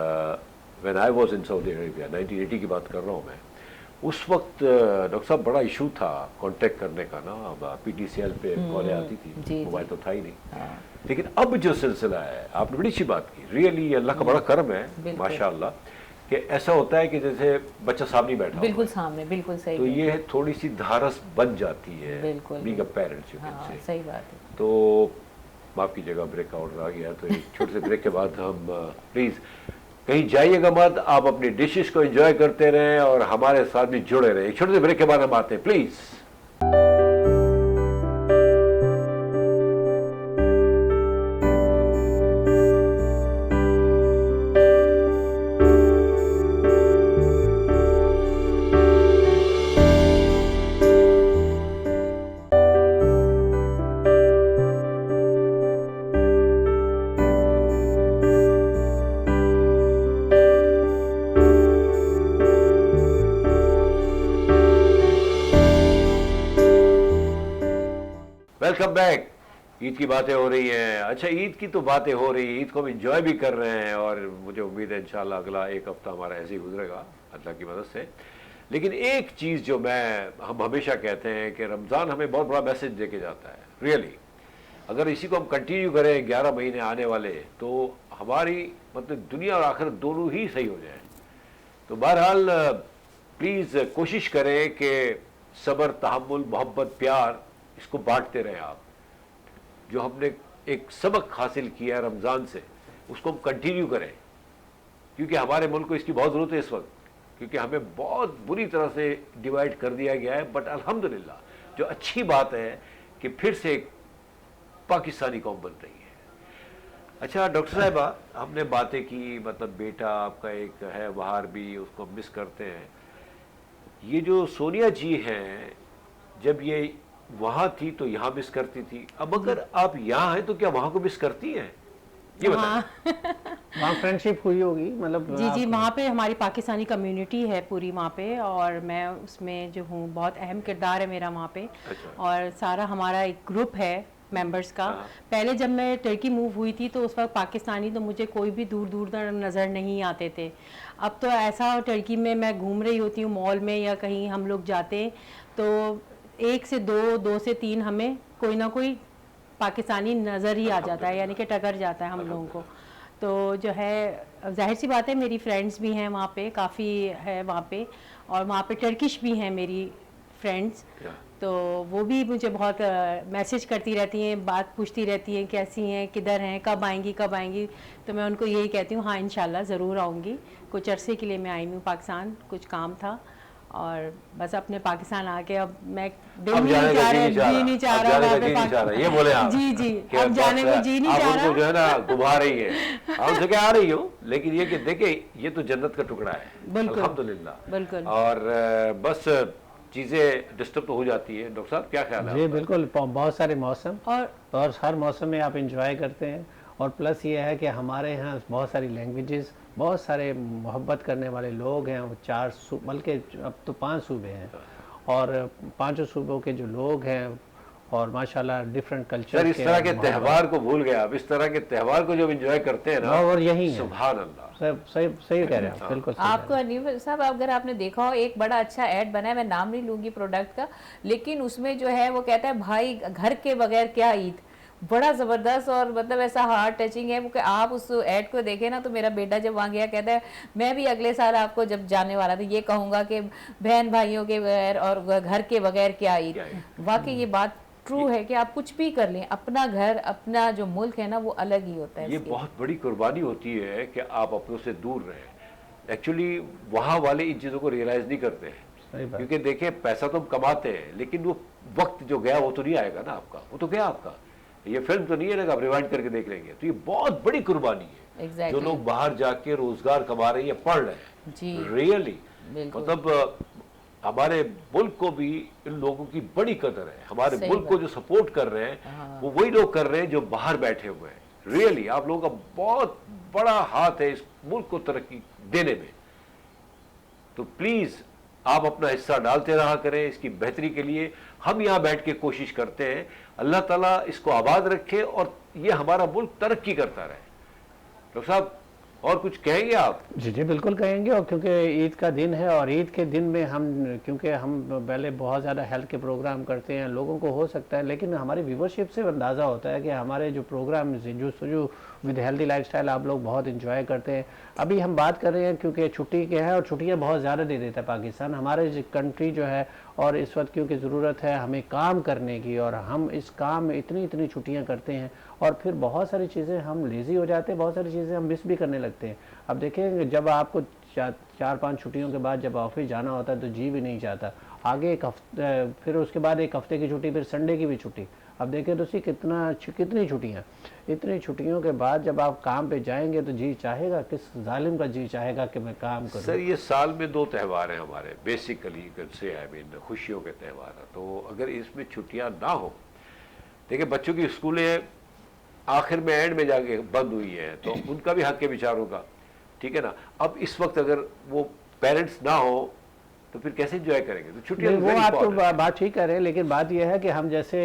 when I was in Saudi Arabia, 1980 की बात कर रहा हूँ मैं, उस वक्त डॉक्टर साहब बड़ा इशू था कांटेक्ट करने का ना। PTCL पे कॉलें आती थी, मोबाइल तो था ही नहीं। लेकिन अब जो सिलसिला है, आपने बड़ी अच्छी बात की, रियली अल्लाह का बड़ा करम है माशाअल्लाह, कि ऐसा होता है कि जैसे बच्चा सामने बैठा बिल्कुल सामने, बिल्कुल सही। तो ये थोड़ी सी धारस बन जाती है बिल्कुल, being a parents, you can हाँ, से। सही बात है। तो माफ कीजिएगा, ब्रेक का ऑर्डर आ गया, तो एक छोटे से ब्रेक के बाद हम प्लीज कहीं जाइएगा मत, आप अपनी डिशेस को एंजॉय करते रहें और हमारे साथ भी जुड़े रहें। एक छोटे से ब्रेक के बाद हम आते हैं, प्लीज। Welcome back. ईद की बातें हो रही हैं। अच्छा, ईद की तो बातें हो रही हैं, ईद को हम इंजॉय भी कर रहे हैं, और मुझे उम्मीद है इंशाल्लाह अगला एक हफ्ता हमारा ऐसे ही गुजरेगा अल्लाह की मदद से। लेकिन एक चीज़ जो हम हमेशा कहते हैं कि रमज़ान हमें बहुत बड़ा मैसेज दे के जाता है, रियली। अगर इसी को हम कंटिन्यू करें 11 महीने आने वाले, तो हमारी मतलब दुनिया और आखिरत दोनों ही सही हो जाए। तो बहरहाल प्लीज़ कोशिश करें कि सब्र, तहम्मुल, मोहब्बत, प्यार, इसको बांटते रहें आप। जो हमने एक सबक हासिल किया है रमज़ान से, उसको हम कंटिन्यू करें, क्योंकि हमारे मुल्क को इसकी बहुत ज़रूरत है इस वक्त, क्योंकि हमें बहुत बुरी तरह से डिवाइड कर दिया गया है। बट अल्हम्दुलिल्लाह जो अच्छी बात है कि फिर से एक पाकिस्तानी कौम बन रही है। अच्छा डॉक्टर साहिबा, हमने बातें की, मतलब बेटा आपका एक है बाहर भी, उसको मिस करते हैं। ये जो सोनिया जी हैं, जब ये वहाँ थी तो यहाँ मिस करती थी, अब अगर आप यहाँ हैं तो क्या वहाँ को मिस करती हैं? ये बताएं। वहाँ फ्रेंडशिप हुई होगी, मतलब जी जी, आप- वहाँ पे हमारी पाकिस्तानी कम्युनिटी है पूरी वहाँ पे, और मैं उसमें जो हूँ, बहुत अहम किरदार है मेरा वहाँ पे। अच्छा। और सारा हमारा एक ग्रुप है मेंबर्स का। हाँ। पहले जब मैं टर्की मूव हुई थी तो उस वक्त पाकिस्तानी तो मुझे कोई भी दूर दूर तक नज़र नहीं आते थे। अब तो ऐसा टर्की में मैं घूम रही होती हूँ मॉल में या कहीं हम लोग जाते हैं तो 1 से 2, 2 से 3 हमें कोई ना कोई पाकिस्तानी नज़र ही आ जाता है, यानी कि टकर जाता है हम लोगों को। तो जो है जाहिर सी बात है, मेरी फ्रेंड्स भी हैं वहाँ पे, काफ़ी है वहाँ पे, और वहाँ पे टर्किश भी हैं मेरी फ्रेंड्स। या। तो वो भी मुझे बहुत मैसेज करती रहती हैं, बात पूछती रहती हैं, कैसी हैं, किधर हैं, कब आएंगी कब आएंगी। तो मैं उनको यही कहती हूँ, हाँ इंशाल्लाह ज़रूर आऊँगी। कुछ अरसे के लिए मैं आई हूँ पाकिस्तान, कुछ काम था, और बस अपने पाकिस्तान आके अब मैं दिल अब नहीं जाने का चाह जी रहा, नहीं चाह जी नहीं रहा, चाह अब रहा जाने का वहाँ जी पे नहीं चाह रहा, ये बोले आप जी जी, कि अब जाने बस को जी नहीं आप चाह उनको जो रहा। है ना गुभा रही है। आप उनसे क्या आ रही हो, लेकिन ये कि देखिए ये तो जन्नत का टुकड़ा है बिल्कुल। अल्हम्दुलिल्लाह। बिल्कुल। और बस चीज़ें डिस्टर्ब तो हो जाती है। डॉक्टर साहब क्या ख्याल है जी आपका? बिल्कुल, बहुत सारे मौसम और हर मौसम में आप इंजॉय करते हैं। और प्लस ये है कि हमारे यहाँ बहुत सारी लैंग्वेजेस, बहुत सारे मोहब्बत करने वाले लोग हैं। वो 4 बल्कि अब तो 5 सूबे हैं, और 5 सूबों के जो लोग हैं, और माशाल्लाह डिफरेंट कल्चर सर इस तरह के त्यौहार को भूल गया, अब इस तरह के त्यौहार को जब एंजॉय करते हैं ना, और यही है। सुभान अल्लाह। सही सही कह रहे हैं आप, बिल्कुल सही कह आपको रहे हैं। अनिल साहब, अगर आपने देखा हो, एक बड़ा अच्छा ऐड बना है, मैं नाम नहीं लूंगी प्रोडक्ट का, लेकिन उसमें जो है वो कहता है भाई घर के बगैर क्या ईद। बड़ा जबरदस्त और मतलब ऐसा हार्ट टचिंग है वो कि आप उस ऐड को देखें ना। तो मेरा बेटा जब वहाँ गया कहता है मैं भी अगले साल आपको जब जाने वाला था ये कहूँगा कि बहन भाइयों के बगैर और घर के बगैर क्या ईद। क्या ईद। वाकई ये बात ट्रू है कि आप कुछ भी कर लें, अपना घर अपना जो मुल्क है ना वो अलग ही होता है। ये इसके। बहुत बड़ी कुर्बानी होती है कि आप अपनों से दूर रहें। एक्चुअली वहाँ वाले इन चीज़ों को रियलाइज़ नहीं करते हैं, सही बात। क्योंकि देखिए पैसा तो हम कमाते हैं, लेकिन वो वक्त जो गया वो तो नहीं आएगा ना आपका, वो तो गया आपका। ये फिल्म तो नहीं है ना आप रिवाइंड करके देख लेंगे। तो ये बहुत बड़ी कुर्बानी है। Exactly. जो लोग बाहर जाके रोजगार कमा रहे हैं या पढ़ रहे हैं, जी। रियली बिल्कुल। मतलब हमारे मुल्क को भी इन लोगों की बड़ी कदर है। हमारे सही मुल्क को बात। जो सपोर्ट कर रहे हैं वो वही लोग कर रहे हैं जो बाहर बैठे हुए हैं। रियली आप लोगों का बहुत बड़ा हाथ है इस मुल्क को तरक्की देने में। तो प्लीज आप अपना हिस्सा डालते रहा करें इसकी बेहतरी के लिए। हम यहाँ बैठ के कोशिश करते हैं, अल्लाह ताला इसको आबाद रखे और ये हमारा मुल्क तरक्की करता रहे। डॉक्टर साहब और कुछ कहेंगे आप? जी जी बिल्कुल कहेंगे। और क्योंकि ईद का दिन है, और ईद के दिन में क्योंकि हम पहले बहुत ज़्यादा हेल्थ के प्रोग्राम करते हैं, लोगों को हो सकता है, लेकिन हमारी व्यूवरशिप से अंदाज़ा होता है कि हमारे जो प्रोग्राम जो विद हेल्दी लाइफस्टाइल आप लोग बहुत इंजॉय करते हैं। अभी हम बात कर रहे हैं क्योंकि छुट्टी के है, और छुट्टियाँ बहुत ज़्यादा दे देता है पाकिस्तान, हमारे कंट्री जो है। और इस वक्त क्योंकि ज़रूरत है हमें काम करने की, और हम इस काम में इतनी छुट्टियाँ करते हैं, और फिर बहुत सारी चीज़ें हम लेज़ी हो जाते हैं, बहुत सारी चीज़ें हम मिस भी करने लगते हैं। अब देखें जब आपको 4-5 छुट्टियों के बाद जब ऑफिस जाना होता है तो जी भी नहीं चाहता। आगे एक हफ्ते, फिर उसके बाद 1 हफ्ते की छुट्टी, फिर संडे की भी छुट्टी। अब देखें तो कितनी छुट्टियाँ, इतनी छुट्टियों के बाद जब आप काम पे जाएंगे तो जी चाहेगा, किस जालिम का जी चाहेगा कि मैं काम करूं। सर ये साल में 2 त्यौहार हैं हमारे बेसिकली से, आई मीन खुशियों के त्यौहार हैं। तो अगर इसमें छुट्टियां ना हो, देखिए बच्चों की स्कूलें आखिर में एंड में जाके बंद हुई हैं, तो उनका भी हक है बेचारों का, ठीक है ना। अब इस वक्त अगर वो पेरेंट्स ना हो तो फिर कैसे एंजॉय करेंगे? तो छुट्टियां वो आप तो बात ठीक कर रहे हैं, लेकिन बात यह है कि हम जैसे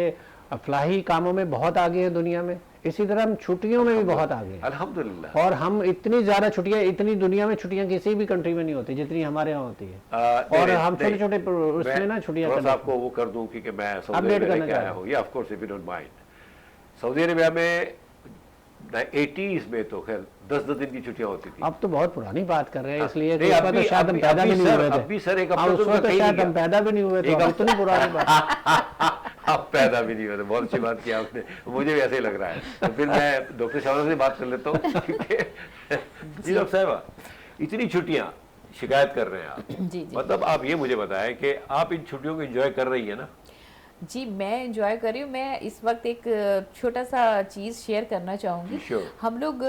अफलाही कामों में बहुत आगे हैं दुनिया में, इसी तरह हम छुट्टियों में भी बहुत आगे हैं अल्हम्दुलिल्लाह। और हम इतनी ज़्यादा छुट्टियां, इतनी दुनिया में छुट्टियां किसी भी कंट्री में नहीं होती जितनी हमारे यहाँ होती है। और हम छोटे छोटे उसमें ना छुट्टियां थोड़ा सा आपको वो कर दूं क्योंकि मैं सऊदी अपडेट अरेबिया करना के चाह आया रहा हूँ। या of course if you don't mind, Saudi Arabia में 80s में तो खैर 10-10 दिन की छुट्टियां होती थी। अब तो बहुत पुरानी बात कर रहे हैं, इसलिए नहीं, तो अभी- तो शायद हम अभी- पैदा भी अभी नहीं सर- हुए थे। अभी सर एक हाँ, हफ्ते उस तो वक्त कहीं शायद नहीं हम गया। पैदा भी नहीं हुए थे, एक अब इतनी पुरानी बात। आप पैदा भी नहीं हुए थे, बहुत अच्छी बात की आपने, मुझे भी ऐसे ही लग रहा है। तो फिर मैं डॉक्टर शाह से बात कर लेता हूँ। जी डॉक्टर साहब, इतनी छुट्टियां शिकायत कर रहे हैं आप। जी जी मतलब आप ये मुझे बताएं कि आप इन छुट्टियों को एंजॉय कर रही है ना? जी, मैं एंजॉय कर रही हूँ। मैं इस वक्त एक छोटा सा चीज़ शेयर करना चाहूँगी। Sure. हम लोग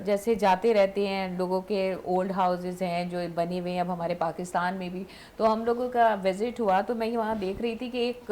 जैसे जाते रहते हैं, लोगों के ओल्ड हाउसेस हैं जो बने हुए हैं अब हमारे पाकिस्तान में भी, तो हम लोगों का विजिट हुआ तो मैं वहाँ देख रही थी कि एक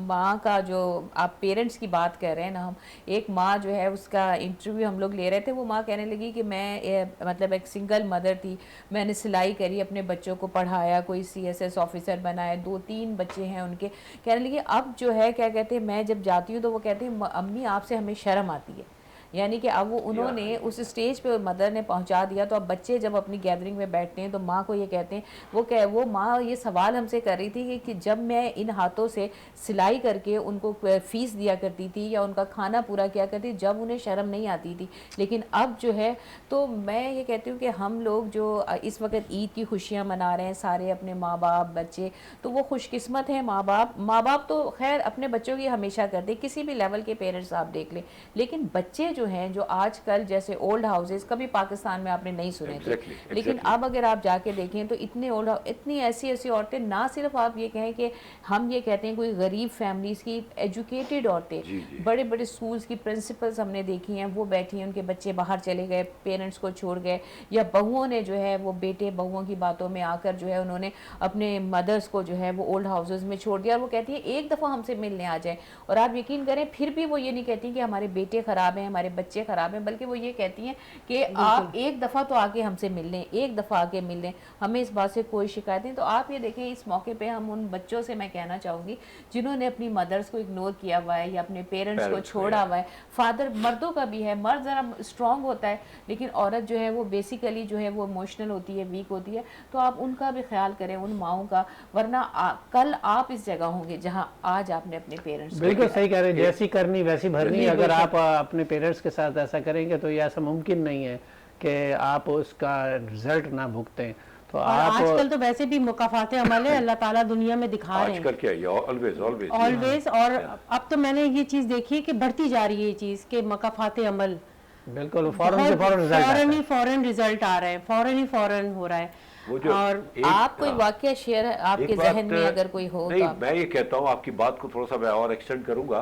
माँ का, जो आप पेरेंट्स की बात कर रहे हैं ना, हम एक माँ जो है उसका इंटरव्यू हम लोग ले रहे थे। वो माँ कहने लगी कि मैं मतलब एक सिंगल मदर थी, मैंने सिलाई करी, अपने बच्चों को पढ़ाया, कोई CSS ऑफिसर बनाया, 2-3 बच्चे हैं उनके। कहने लगी अब जो है क्या कहते हैं, मैं जब जाती हूँ तो वो कहते हैं अम्मी आपसे हमें शर्म आती है। यानी कि अब वो उन्होंने उस स्टेज पे मदर ने पहुंचा दिया। तो अब बच्चे जब अपनी गैदरिंग में बैठते हैं तो माँ को ये कहते हैं, वो माँ ये सवाल हमसे कर रही थी कि जब मैं इन हाथों से सिलाई करके उनको फीस दिया करती थी या उनका खाना पूरा किया करती, जब उन्हें शर्म नहीं आती थी, लेकिन अब जो है, तो मैं ये कहती हूँ कि हम लोग जो इस वक्त ईद की खुशियाँ मना रहे हैं सारे, अपने माँ बाप बच्चे, तो वो खुशकिस्मत हैं। माँ बाप तो खैर अपने बच्चों की हमेशा करते, किसी भी लेवल के पेरेंट्स आप देख लें, लेकिन बच्चे जो हैं, जो आजकल जैसे ओल्ड हाउसेस कभी पाकिस्तान में आपने नहीं सुने थे, लेकिन अब अगर आप जाके देखें तो इतने इतनी ऐसी औरतें, ना सिर्फ आप ये कहें कि हम ये कहते हैं कोई गरीब फैमिलीज की, एजुकेटेड औरतें, बड़े बड़े स्कूल्स की प्रिंसिपल्स हमने देखी हैं, वो बैठी हैं, उनके बच्चे बाहर चले गए, पेरेंट्स को छोड़ गए, या बहुओं ने जो है वो बेटे बहुओं की बातों में आकर जो है उन्होंने अपने मदर्स को जो है वो ओल्ड हाउसेस में छोड़ दिया। और वो कहती है एक दफ़ा हमसे मिलने आ जाए, और आप यकीन करें फिर भी वो ये नहीं कहती कि हमारे बेटे ख़राब हैं, हमारे बच्चे ख़राब हैं, बल्कि वो ये कहती हैं कि आप एक दफ़ा तो आके हमसे मिल लें, एक दफ़ा आके मिल लें, हमें इस बात से कोई शिकायत नहीं। तो आप ये देखें, इस मौके पे हम उन बच्चों से मैं कहना चाहूँगी जिन्होंने अपनी मदर्स को इग्नोर किया हुआ है या अपने पेरेंट्स को छोड़ा हुआ है। फादर, मर्दों का भी है, मर्द ज़रा स्ट्रॉन्ग होता है, लेकिन औरत जो है वो बेसिकली जो है वो इमोशनल होती है, वीक होती है। तो आप उनका भी ख्याल करें, उन माओं का, वरना कल आप इस जगह होंगे जहाँ आज आपने अपने पेरेंट्स। बिल्कुल सही कह रहे हैं, जैसी करनी वैसी भरनी। अगर आप अपने पेरेंट्स के साथ ऐसा करेंगे तो ये ऐसा मुमकिन नहीं है कि आप उसका रिजल्ट ना भुगतें। तो आप आजकल तो वैसे भी मुकाफाते अमल है, अल्लाह ताला दुनिया में दिखा रहे हैं आजकल क्या है, ऑलवेज ऑलवेज। और अब तो मैंने ये चीज़ देखी है कि बढ़ती जा रही है ये चीज़ कि मुकाफाते अमल बिल्कुल फौरन फौरन रिजल्ट आ रहे हैं, फौरन हो रहा है। और आप कोई वाकया शेयर आपके जहन में अगर कोई हो? नहीं, मैं ये कहता हूँ, आपकी बात को थोड़ा सा मैं और एक्सटेंड करूंगा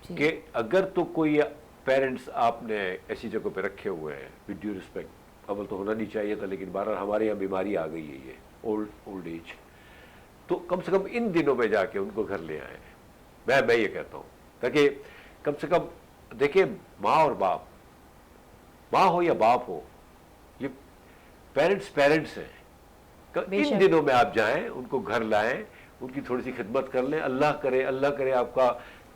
कि अगर तो कोई पेरेंट्स आपने ऐसी जगह पे रखे हुए हैं, विद ड्यू रिस्पेक्ट, अव्वल तो होना नहीं चाहिए था, लेकिन बहरहाल हमारे यहाँ बीमारी आ गई है ये ओल्ड एज, तो कम से कम इन दिनों में जाके उनको घर ले आए। मैं ये कहता हूँ, ताकि कम से कम देखिए, माँ और बाप, माँ हो या बाप हो, ये पेरेंट्स हैं। इन दिनों में आप जाएं, उनको घर लाएं, उनकी थोड़ी सी खिदमत कर लें। अल्लाह करे आपका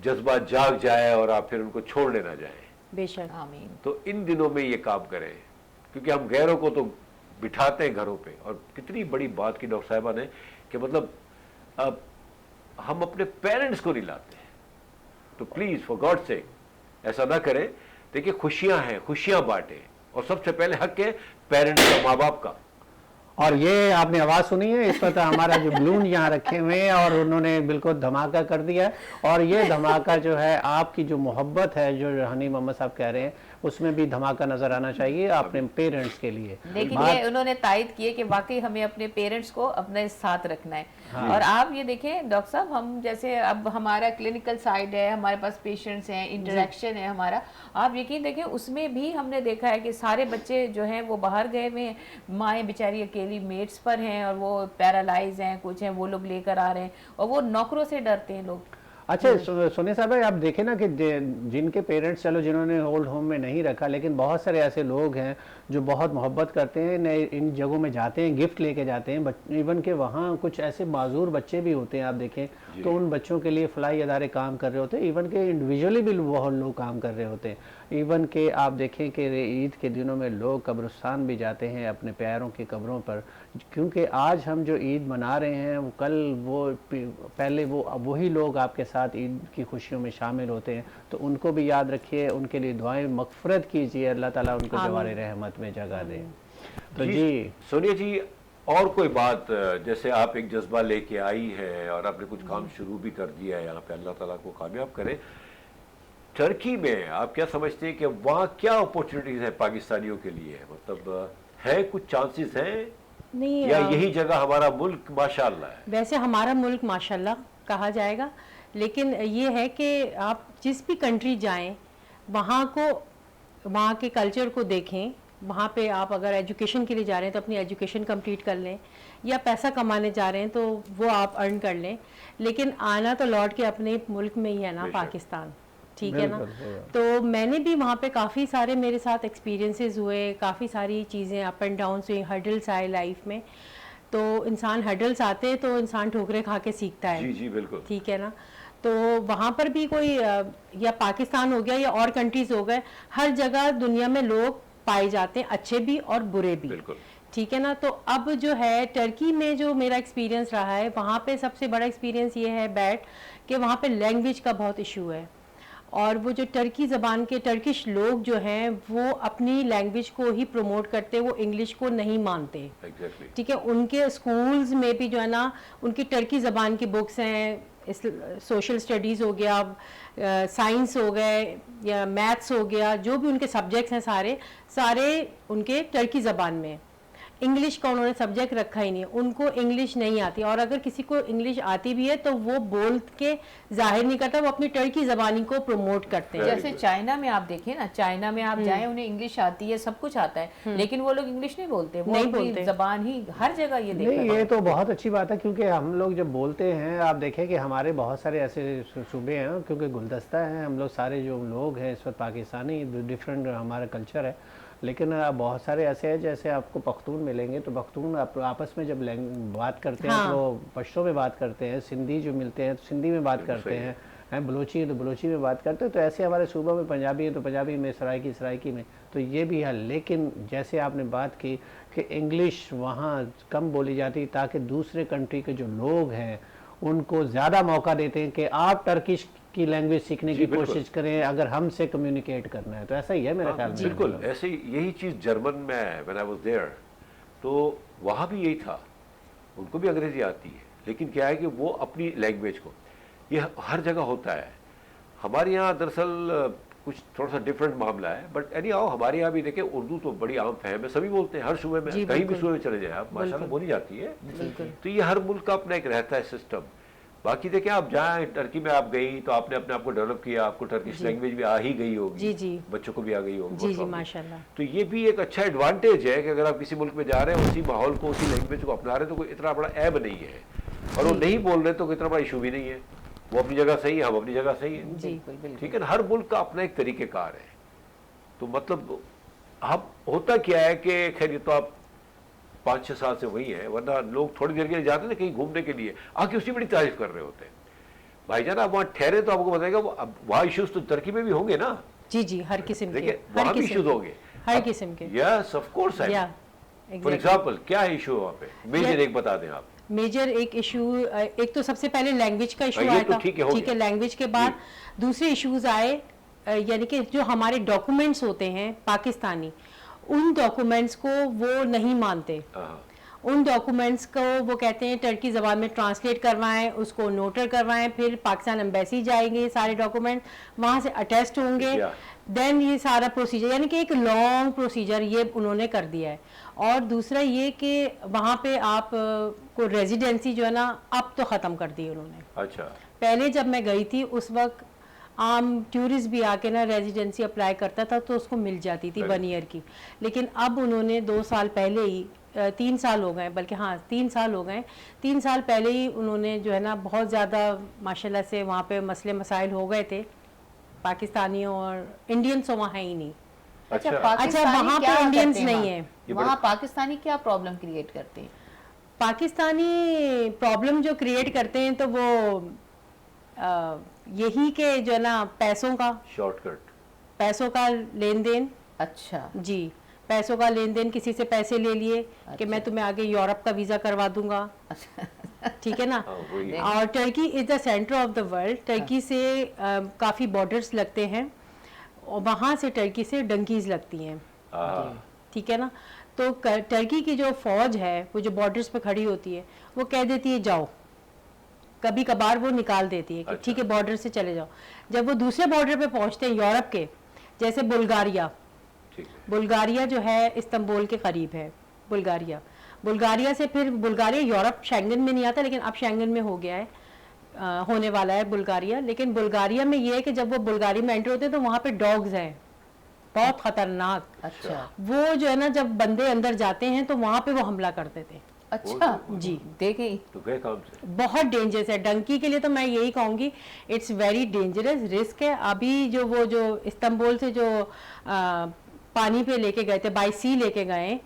जज्बा जाग जाए और आप फिर उनको छोड़ने ना जाएं। बेशक, आमीन। तो इन दिनों में ये काम करें, क्योंकि हम गैरों को तो बिठाते हैं घरों पे, और कितनी बड़ी बात की डॉक्टर साहिबा ने कि मतलब अब हम अपने पेरेंट्स को नहीं लाते। तो प्लीज फॉर गॉड सेक ऐसा ना करें। देखिए, खुशियां हैं, खुशियां बांटें, और सबसे पहले हक है पेरेंट्स का, माँ बाप का। और ये आपने आवाज़ सुनी है, इस वक्त हमारा जो बलून यहाँ रखे हुए हैं और उन्होंने बिल्कुल धमाका कर दिया है। और ये धमाका जो है, आपकी जो मोहब्बत है, जो हनी मोहम्मद साहब कह रहे हैं, उसमें भी धमाका नजर आना चाहिए अपने पेरेंट्स के लिए। लेकिन ये उन्होंने तायद किए कि वाकई हमें अपने पेरेंट्स को अपने साथ रखना है। और आप ये देखें डॉक्टर साहब, हम जैसे अब हमारा क्लिनिकल साइड है, हमारे पास पेशेंट्स हैं, इंटरेक्शन है हमारा, आप यकीन देखें उसमें भी हमने देखा है कि सारे बच्चे जो हैं वो बाहर गए हुए हैं, माएँ बेचारी अकेली मेट्स पर हैं और वो पैरालाइज हैं, कुछ हैं, वो लोग लेकर आ रहे हैं, और वो नौकरों से डरते हैं लोग। अच्छा सोनी साहब, आप देखें ना कि जिनके पेरेंट्स, चलो जिन्होंने ओल्ड होम में नहीं रखा, लेकिन बहुत सारे ऐसे लोग हैं जो बहुत मोहब्बत करते हैं, इन जगहों में जाते हैं, गिफ्ट लेके जाते हैं। इवन के वहाँ कुछ ऐसे माजूर बच्चे भी होते हैं, आप देखें तो उन बच्चों के लिए फलाई अदारे काम कर रहे होते हैं। इवन के इंडिविजुअली भी बहुत लोग काम कर रहे होते हैं। इवन के आप देखें कि ईद के दिनों में लोग कब्रिस्तान भी जाते हैं अपने प्यारों की कब्रों पर, क्योंकि आज हम जो ईद मना रहे हैं वो कल वो पहले वही लोग आपके साथ ईद की खुशियों में शामिल होते हैं। तो उनको भी याद रखिए, उनके लिए दुआएं मगफरत कीजिए, अल्लाह ताला उनको जवारे रहमत में जगह दे। तो जी सोनिया जी, और कोई बात, जैसे आप एक जज्बा लेके आई है और आपने कुछ काम शुरू भी कर दिया है यहाँ पे, अल्लाह ताला को कामयाब करे। टर्की में आप क्या समझते हैं कि वहाँ क्या अपॉर्चुनिटीज है पाकिस्तानियों के लिए? मतलब है कुछ चांसेस हैं नहीं या यही जगह हमारा मुल्क माशाल्लाह है? वैसे हमारा मुल्क माशाल्लाह कहा जाएगा, लेकिन ये है कि आप जिस भी कंट्री जाएं वहाँ के कल्चर को देखें। वहाँ पे आप अगर एजुकेशन के लिए जा रहे हैं तो अपनी एजुकेशन कंप्लीट कर लें, या पैसा कमाने जा रहे हैं तो वो आप अर्न कर लें, लेकिन आना तो लौट के अपने मुल्क में ही है ना, बेशक। पाकिस्तान, ठीक है ना। बिल्कुल, सही बात। तो मैंने भी वहाँ पे काफ़ी सारे मेरे साथ एक्सपीरियंसेस हुए, काफ़ी सारी चीज़ें अप एंड डाउन हुई, हर्डल्स आए लाइफ में। तो इंसान हर्डल्स आते हैं तो इंसान ठोकरे खा के सीखता है, जी जी बिल्कुल। ठीक है ना। तो वहाँ पर भी कोई या पाकिस्तान हो गया या और कंट्रीज हो गए, हर जगह दुनिया में लोग पाए जाते हैं, अच्छे भी और बुरे भी, बिल्कुल। ठीक है ना। तो अब जो है टर्की में जो मेरा एक्सपीरियंस रहा है, वहाँ पे सबसे बड़ा एक्सपीरियंस ये है बैड कि वहाँ पे लैंग्वेज का बहुत इशू है, और वो जो टर्की ज़बान के टर्किश लोग जो हैं वो अपनी लैंग्वेज को ही प्रमोट करते, वो इंग्लिश को नहीं मानते, एग्जैक्टली। ठीक है। उनके स्कूल्स में भी जो है ना उनकी टर्की ज़बान की बुक्स हैं, इस सोशल स्टडीज़ हो गया, साइंस हो गए या मैथ्स हो गया, जो भी उनके सब्जेक्ट्स हैं सारे सारे उनके टर्की ज़बान में। इंग्लिश का उन्होंने सब्जेक्ट रखा ही नहीं, उनको इंग्लिश नहीं आती, और अगर किसी को इंग्लिश आती भी है तो वो बोल के जाहिर नहीं करता, वो अपनी टर्की ज़बानी को प्रमोट करते हैं। जैसे चाइना में आप देखें ना, चाइना में आप जाएं, उन्हें इंग्लिश आती है, सब कुछ आता है, लेकिन वो लोग इंग्लिश नहीं बोलते, वो नहीं अपनी बोलते। जबान ही हर जगह ये नहीं, देखा ये तो बहुत अच्छी बात है, क्योंकि हम लोग जब बोलते हैं, आप देखें कि हमारे बहुत सारे ऐसे सूबे हैं, क्योंकि गुलदस्ता हैं हम लोग सारे जो लोग हैं इस वक्त पाकिस्तानी, डिफरेंट हमारा कल्चर है, लेकिन बहुत सारे ऐसे हैं, जैसे आपको पख्तून मिलेंगे तो पख्तून आपस में जब बात करते हैं हाँ। तो वो पश्तो में बात करते हैं, सिंधी जो मिलते हैं तो सिंधी में बात करते हैं, बलोची है तो बलोची में बात करते हैं। तो ऐसे हमारे सूबा में पंजाबी है तो पंजाबी में, सराइकी में, तो ये भी है। लेकिन जैसे आपने बात की कि इंग्लिश वहाँ कम बोली जाती, ताकि दूसरे कंट्री के जो लोग हैं उनको ज़्यादा मौका देते हैं कि आप टर्किश की लैंग्वेज सीखने जी, की बिल्कुल। कोशिश करें अगर हमसे कम्युनिकेट करना है, तो ऐसा ही है मेरे ख्याल में। बिल्कुल ऐसे यही चीज़ जर्मन में व्हेन आई वाज देयर, तो वहाँ भी यही था, उनको भी अंग्रेजी आती है, लेकिन क्या है कि वो अपनी लैंग्वेज को, ये हर जगह होता है। हमारे यहाँ दरअसल कुछ थोड़ा सा डिफरेंट मामला है, बट एनी हाउ हमारे यहाँ भी देखें उर्दू तो बड़ी आम फहम है, सभी बोलते हैं हर सूबे में, जी, कहीं भी बिल्कुल। सूबे में चले जाए आप माशाल्लाह बिल्कुल। बोली जाती है। बिल्कुल। तो ये हर मुल्क का अपना एक रहता है सिस्टम। बाकी देखिए आप जाएं टर्की में, आप गई तो आपने अपने आप को डेवलप किया, आपको टर्किश लैंग्वेज भी आ ही गई होगी, जी, जी। बच्चों को भी आ गई होगी, जी बहुत जी probably। माशाल्लाह। तो ये भी एक अच्छा एडवांटेज है कि अगर आप किसी मुल्क में जा रहे हैं, उसी माहौल को, उसी लैंग्वेज को अपना रहे हैं, तो कोई इतना बड़ा ऐब नहीं है, और वो नहीं बोल रहे तो कोई इतना बड़ा इशू भी नहीं है, वो अपनी जगह सही है, हम अपनी जगह सही है, जी। बिल्कुल बिल्कुल। ठीक है ना। हर मुल्क का अपना एक तरीक़ेकार है। तो मतलब अब होता क्या है कि खैर ये तो आप 5-6 साल से वही है, वरना लोग थोड़ी देर के लिए जाते हैं ना कहीं घूमने के लिए, आके उसकी बड़ी तारीफ कर रहे होते हैं। भाईजान आप वहाँ ठहरे तो आपको बताएगा, अब वहाँ इश्यूज तो टर्की में भी होंगे ना, जी जी, हर किस्म के, देखिए हर वहाँ भी किस्म इश्यूज के, होंगे, हर किस्म के। यस ऑफ कोर्स है। या फॉर एग्जांपल क्या है इशू वहाँ पे, मेजर Yeah. एक बता दें आप। मेजर एक इशू, एक तो सबसे पहले लैंग्वेज का इशू ये आया तो था, ठीक है, हो ठीक है। गया। लैंग्वेज के बाद दूसरे इश्यूज आए, यानी कि जो हमारे डॉक्यूमेंट्स होते हैं पाकिस्तानी, उन डॉक्यूमेंट्स को वो नहीं मानते। हाँ, उन डॉक्यूमेंट्स को वो कहते हैं टर्की ज़बान में ट्रांसलेट करवाएं, उसको नोटर करवाएं, फिर पाकिस्तान एम्बेसी जाएंगे, सारे डॉक्यूमेंट वहाँ से अटेस्ट होंगे, Yeah. देन ये सारा प्रोसीजर, यानी कि एक लॉन्ग प्रोसीजर ये उन्होंने कर दिया है। और दूसरा ये कि वहाँ पे आप को रेजिडेंसी जो है ना अब तो ख़त्म कर दी उन्होंने। अच्छा पहले जब मैं गई थी उस वक्त आम टूरिस्ट भी आके ना रेजिडेंसी अप्लाई करता था तो उसको मिल जाती थी 1 ईयर की, लेकिन अब उन्होंने 2 साल पहले ही 3 साल हो गए, बल्कि हाँ 3 साल हो गए, 3 साल पहले ही उन्होंने जो है ना बहुत ज़्यादा माशाल्लाह से वहाँ पे मसले मसाइल हो गए थे, पाकिस्तानियों और इंडियंस तो वहाँ है ही नहीं। अच्छा पाकिस्तानी वहाँ पे क्या इंडियंस करते हैं नहीं वहाँ? है। ये वहाँ बड़ा- पाकिस्तानी क्या प्रॉब्लम क्रिएट करते हैं? पाकिस्तानी प्रॉब्लम जो क्रिएट करते हैं तो वो यही के जो है ना पैसों का लेन देन, अच्छा जी पैसों का लेन देन, किसी से पैसे ले लिए कि मैं तुम्हें आगे यूरोप का वीज़ा करवा दूंगा, ठीक है ना। हाँ, वही है। और Turkey is the centre of the world, Turkey से काफ़ी बॉर्डर्स लगते हैं और वहाँ से टर्की से डंकीज लगती हैं, हाँ, ठीक है ना। तो टर्की की जो फौज है वो जो बॉर्डर्स पे खड़ी होती है वो कह देती है जाओ, कभी कभार वो निकाल देती है कि अच्छा। ठीक है बॉर्डर से चले जाओ। जब वो दूसरे बॉर्डर पे पहुंचते हैं यूरोप के, जैसे बुल्गारिया, ठीक है। बुल्गारिया जो है इस्तांबुल के करीब है। बुल्गारिया से फिर बुल्गारिया यूरोप शेंगन में नहीं आता, लेकिन अब शेंगन में हो गया है, होने वाला है बुल्गारिया। लेकिन बुल्गारिया में ये है कि जब वो बुल्गारिया में एंटर होते हैं तो वहाँ पे डॉग्स हैं बहुत खतरनाक। अच्छा वो जो है ना, जब बंदे अंदर जाते हैं तो वहाँ पे वो हमला करते थे। अच्छा जी देखे तो गए काम से। बहुत डेंजरस है डंकी के लिए, तो मैं यही कहूँगी इट्स वेरी डेंजरस, रिस्क है। अभी जो वो जो इस्तांबुल से जो पानी पे लेके गए थे, बाई सी लेके गए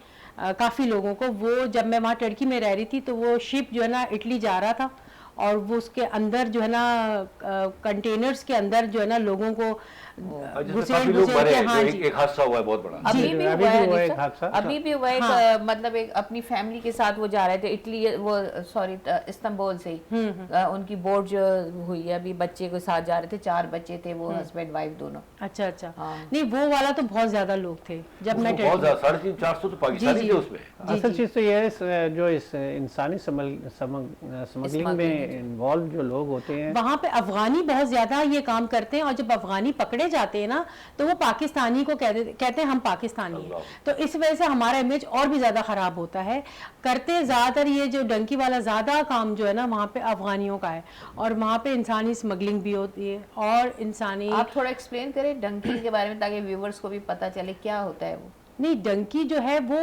काफ़ी लोगों को, वो जब मैं वहाँ टर्की में रह रही थी तो वो शिप जो है ना इटली जा रहा था, और वो उसके अंदर जो है ना कंटेनर्स के अंदर जो है ना लोगों को काफी लोग मरे हैं, हाँ जो जी। एक हादसा हुआ है बहुत बड़ा। अभी भी अभी हुआ भी है हुआ है अनिता? एक हादसा। अभी भी हुआ है एक हाँ। मतलब एक अपनी फैमिली के साथ वो जा रहे थे इटली, वो सॉरी इस्तांबुल से ही उनकी बोट जो हुई है, अभी बच्चे के साथ जा रहे थे, 4 बच्चे थे, वो हस्बैंड वाइफ दोनों। अच्छा अच्छा। हाँ। नहीं वो वाला तो बहुत ज्यादा लोग थे जब मैं बहुत टर्की- ज्यादा 350-400 तो पाकिस्तानी जी, थे जी। उसमें। असल चीज़ तो ये है जो इस इंसानी स्मगलिंग में इन्वॉल्व जो लोग होते हैं, वहाँ पे अफगानी बहुत ज्यादा ये काम करते हैं, और जब अफगानी पकड़े जाते हैं ना तो वो पाकिस्तानी को कहते हैं हम पाकिस्तानी हैं, तो इस वजह से हमारा इमेज और भी ज्यादा खराब होता है। करते ज्यादातर ये जो डंकी वाला ज्यादा काम जो है ना वहाँ पे अफगानियों का है, और वहाँ पे इंसानी स्मगलिंग भी होती है और इंसानी। आप थोड़ा एक्सप्लेन करें डंकी के बारे में ताकि व्यूवर्स को भी पता चले क्या होता है वो। नहीं, डंकी जो है वो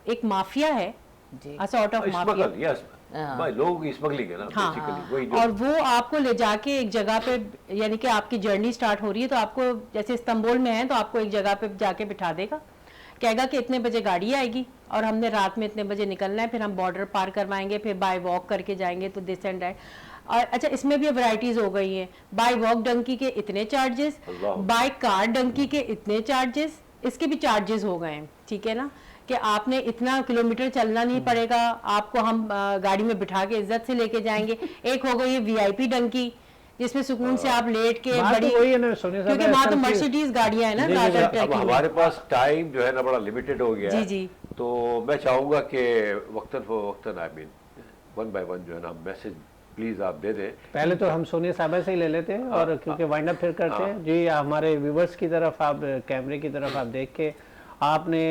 एक माफिया है, जी sort of mafia. Smuggle, yes भाई, लोगों की स्मगलिंग है ना हाँ, बेसिकली, वही जो और वो आपको ले जाके एक जगह पे, यानी कि आपकी जर्नी स्टार्ट हो रही है तो आपको जैसे इस्तांबुल में है तो आपको एक जगह पे जाके बिठा देगा, कहेगा कि इतने बजे गाड़ी आएगी और हमने रात में इतने बजे निकलना है, फिर हम बॉर्डर पार करवाएंगे, फिर बाय वॉक करके जाएंगे तो दिस एंड दैट। और अच्छा, इसमें भी वैरायटीज हो गई हैं, बाय वॉक डंकी के इतने चार्जेस, अल्लाह। बाय कार डंकी के इतने चार्जेस, इसके भी चार्जेस हो गए हैं, ठीक है ना, कि आपने इतना किलोमीटर चलना नहीं पड़ेगा, आपको हम गाड़ी में बिठा के इज्जत से लेके जाएंगे। एक हो गई वीआईपी डंकी जिसमें सुकून से आप लेट के बात तो बड़ी, वही है ना सोनिया साहब, क्योंकि वहाँ तो असल चीज़- मर्सिडीज गाड़ियां है ना जी, जी, ज्यादातर अब ट्रैकिंग में। हमारे पास टाइम जो है ना बड़ा लिमिटेड हो गया जी, है, जी। तो मैं चाहूंगा कि वक्तन फवक्तन आई मीन 1 by 1 जो है ना मैसेज प्लीज आप दे दें। पहले तो हम सोनिया साहबा से ही ले लेते हैं, और क्योंकि वाइंड अप फिर करते हैं। जी, हमारे व्यूवर्स की तरफ आप कैमरे की तरफ आप देख के, आपने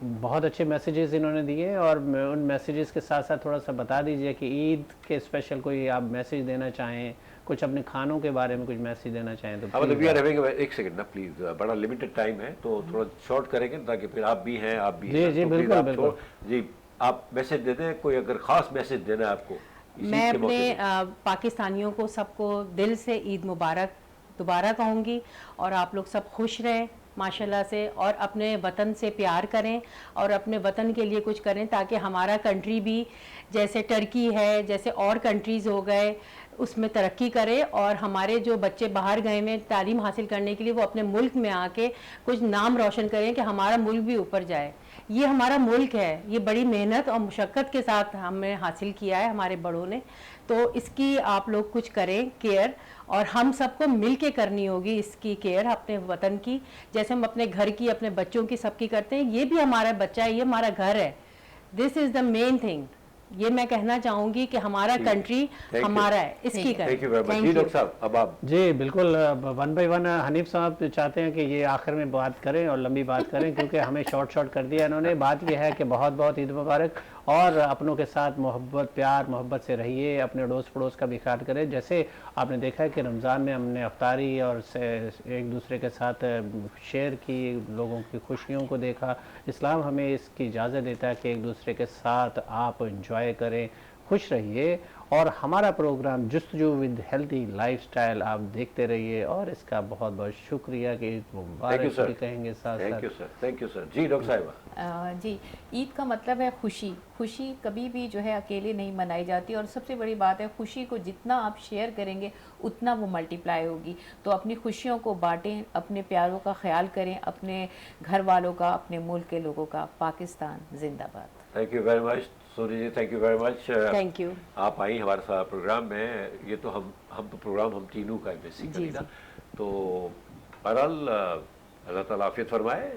बहुत अच्छे मैसेजेस इन्होंने दिए, और उन मैसेजेस के साथ साथ थोड़ा सा बता दीजिए कि ईद के स्पेशल कोई आप मैसेज देना चाहें, कुछ अपने खानों के बारे में कुछ मैसेज देना चाहें तो अब please वी आर आप- हैविंग, एक सेकंड ना प्लीज, बड़ा लिमिटेड टाइम है तो थोड़ा शॉर्ट करेंगे ताकि फिर आप भी हैं, आप भी जी, हैं, जी, तो please बिल्कुल, आप बिल्कुल। जी आप मैसेज दे दें, कोई अगर खास मैसेज देना है आपको इस मैं ईद के मौके अपने पे। पाकिस्तानियों को सबको दिल से ईद मुबारक दोबारा कहूँगी, और आप लोग सब खुश रहें माशाल्लाह से, और अपने वतन से प्यार करें और अपने वतन के लिए कुछ करें, ताकि हमारा कंट्री भी जैसे टर्की है, जैसे और कंट्रीज़ हो गए, उसमें तरक्की करे, और हमारे जो बच्चे बाहर गए में तालीम हासिल करने के लिए वो अपने मुल्क में आके कुछ नाम रोशन करें कि हमारा मुल्क भी ऊपर जाए। ये हमारा मुल्क है, ये बड़ी मेहनत और मुशक्क़त के साथ हमने हासिल किया है हमारे बड़ों ने, तो इसकी आप लोग कुछ करें केयर, और हम सबको मिल के करनी होगी इसकी केयर अपने वतन की, जैसे हम अपने घर की, अपने बच्चों की, सबकी करते हैं। ये भी हमारा बच्चा है, ये हमारा घर है, this is the main thing. ये मैं कहना चाहूँगी कि हमारा कंट्री you. हमारा है, इसकी करें। Thank you very much. Thank जी you. डॉक्टर साहब, अब आप जी बिल्कुल, 1 by 1 हनीफ साहब चाहते हैं कि ये आखिर में बात करें और लंबी बात करें, क्योंकि हमें शॉर्ट कर दिया इन्होंने। बात ये है कि बहुत बहुत ईद मुबारक, और अपनों के साथ मोहब्बत, प्यार मोहब्बत से रहिए, अपने अड़ोस पड़ोस का भी ख्याल करें। जैसे आपने देखा है कि रमज़ान में हमने अफ्तारी और एक दूसरे के साथ शेयर की, लोगों की खुशियों को देखा। इस्लाम हमें इसकी इजाज़त देता है कि एक दूसरे के साथ आप इंजॉय करें, खुश रहिए, और हमारा प्रोग्राम जुस्तजू विद हेल्दी लाइफस्टाइल आप देखते रहिए, और इसका बहुत बहुत शुक्रिया कि ईद मुबारक भी कहेंगे साथ थैंक यू साथ। Sir, thank you sir. जी डॉक्टर साहिबा, जी, ईद का मतलब है खुशी। खुशी कभी भी जो है अकेले नहीं मनाई जाती, और सबसे बड़ी बात है खुशी को जितना आप शेयर करेंगे उतना वो मल्टीप्लाई होगी। तो अपनी खुशियों को बांटें, अपने प्यारों का ख्याल करें, अपने घर वालों का, अपने मुल्क के लोगों का। पाकिस्तान जिंदाबाद। Thank you very much Soni ji, thank you very much. Thank you. आप आई हमारे साथ प्रोग्राम में, ये तो हम तो प्रोग्राम हम तीनों का है बेसिकली जी, ना, तो बहरहाल अल्लाह ताला आफियत फरमाए,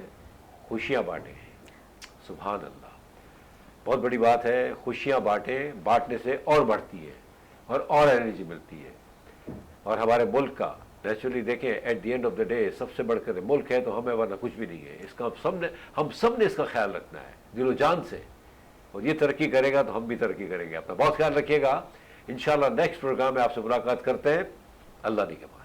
खुशियाँ बांटें। सुभान अल्लाह, बहुत बड़ी बात है, खुशियाँ बांटें, बांटने से और बढ़ती है और एनर्जी मिलती है, और हमारे मुल्क का नेचुरली देखें, at the end of the day सबसे बढ़कर मुल्क है तो हमें, वरना कुछ भी नहीं है। इसका हम सब ने इसका ख्याल रखना है दिलो जान से, और ये तरक्की करेगा तो हम भी तरक्की करेंगे। अपना बहुत ख्याल रखिएगा। इंशाल्लाह नेक्स्ट प्रोग्राम में आपसे मुलाकात करते हैं। अल्लाह ने के बाद।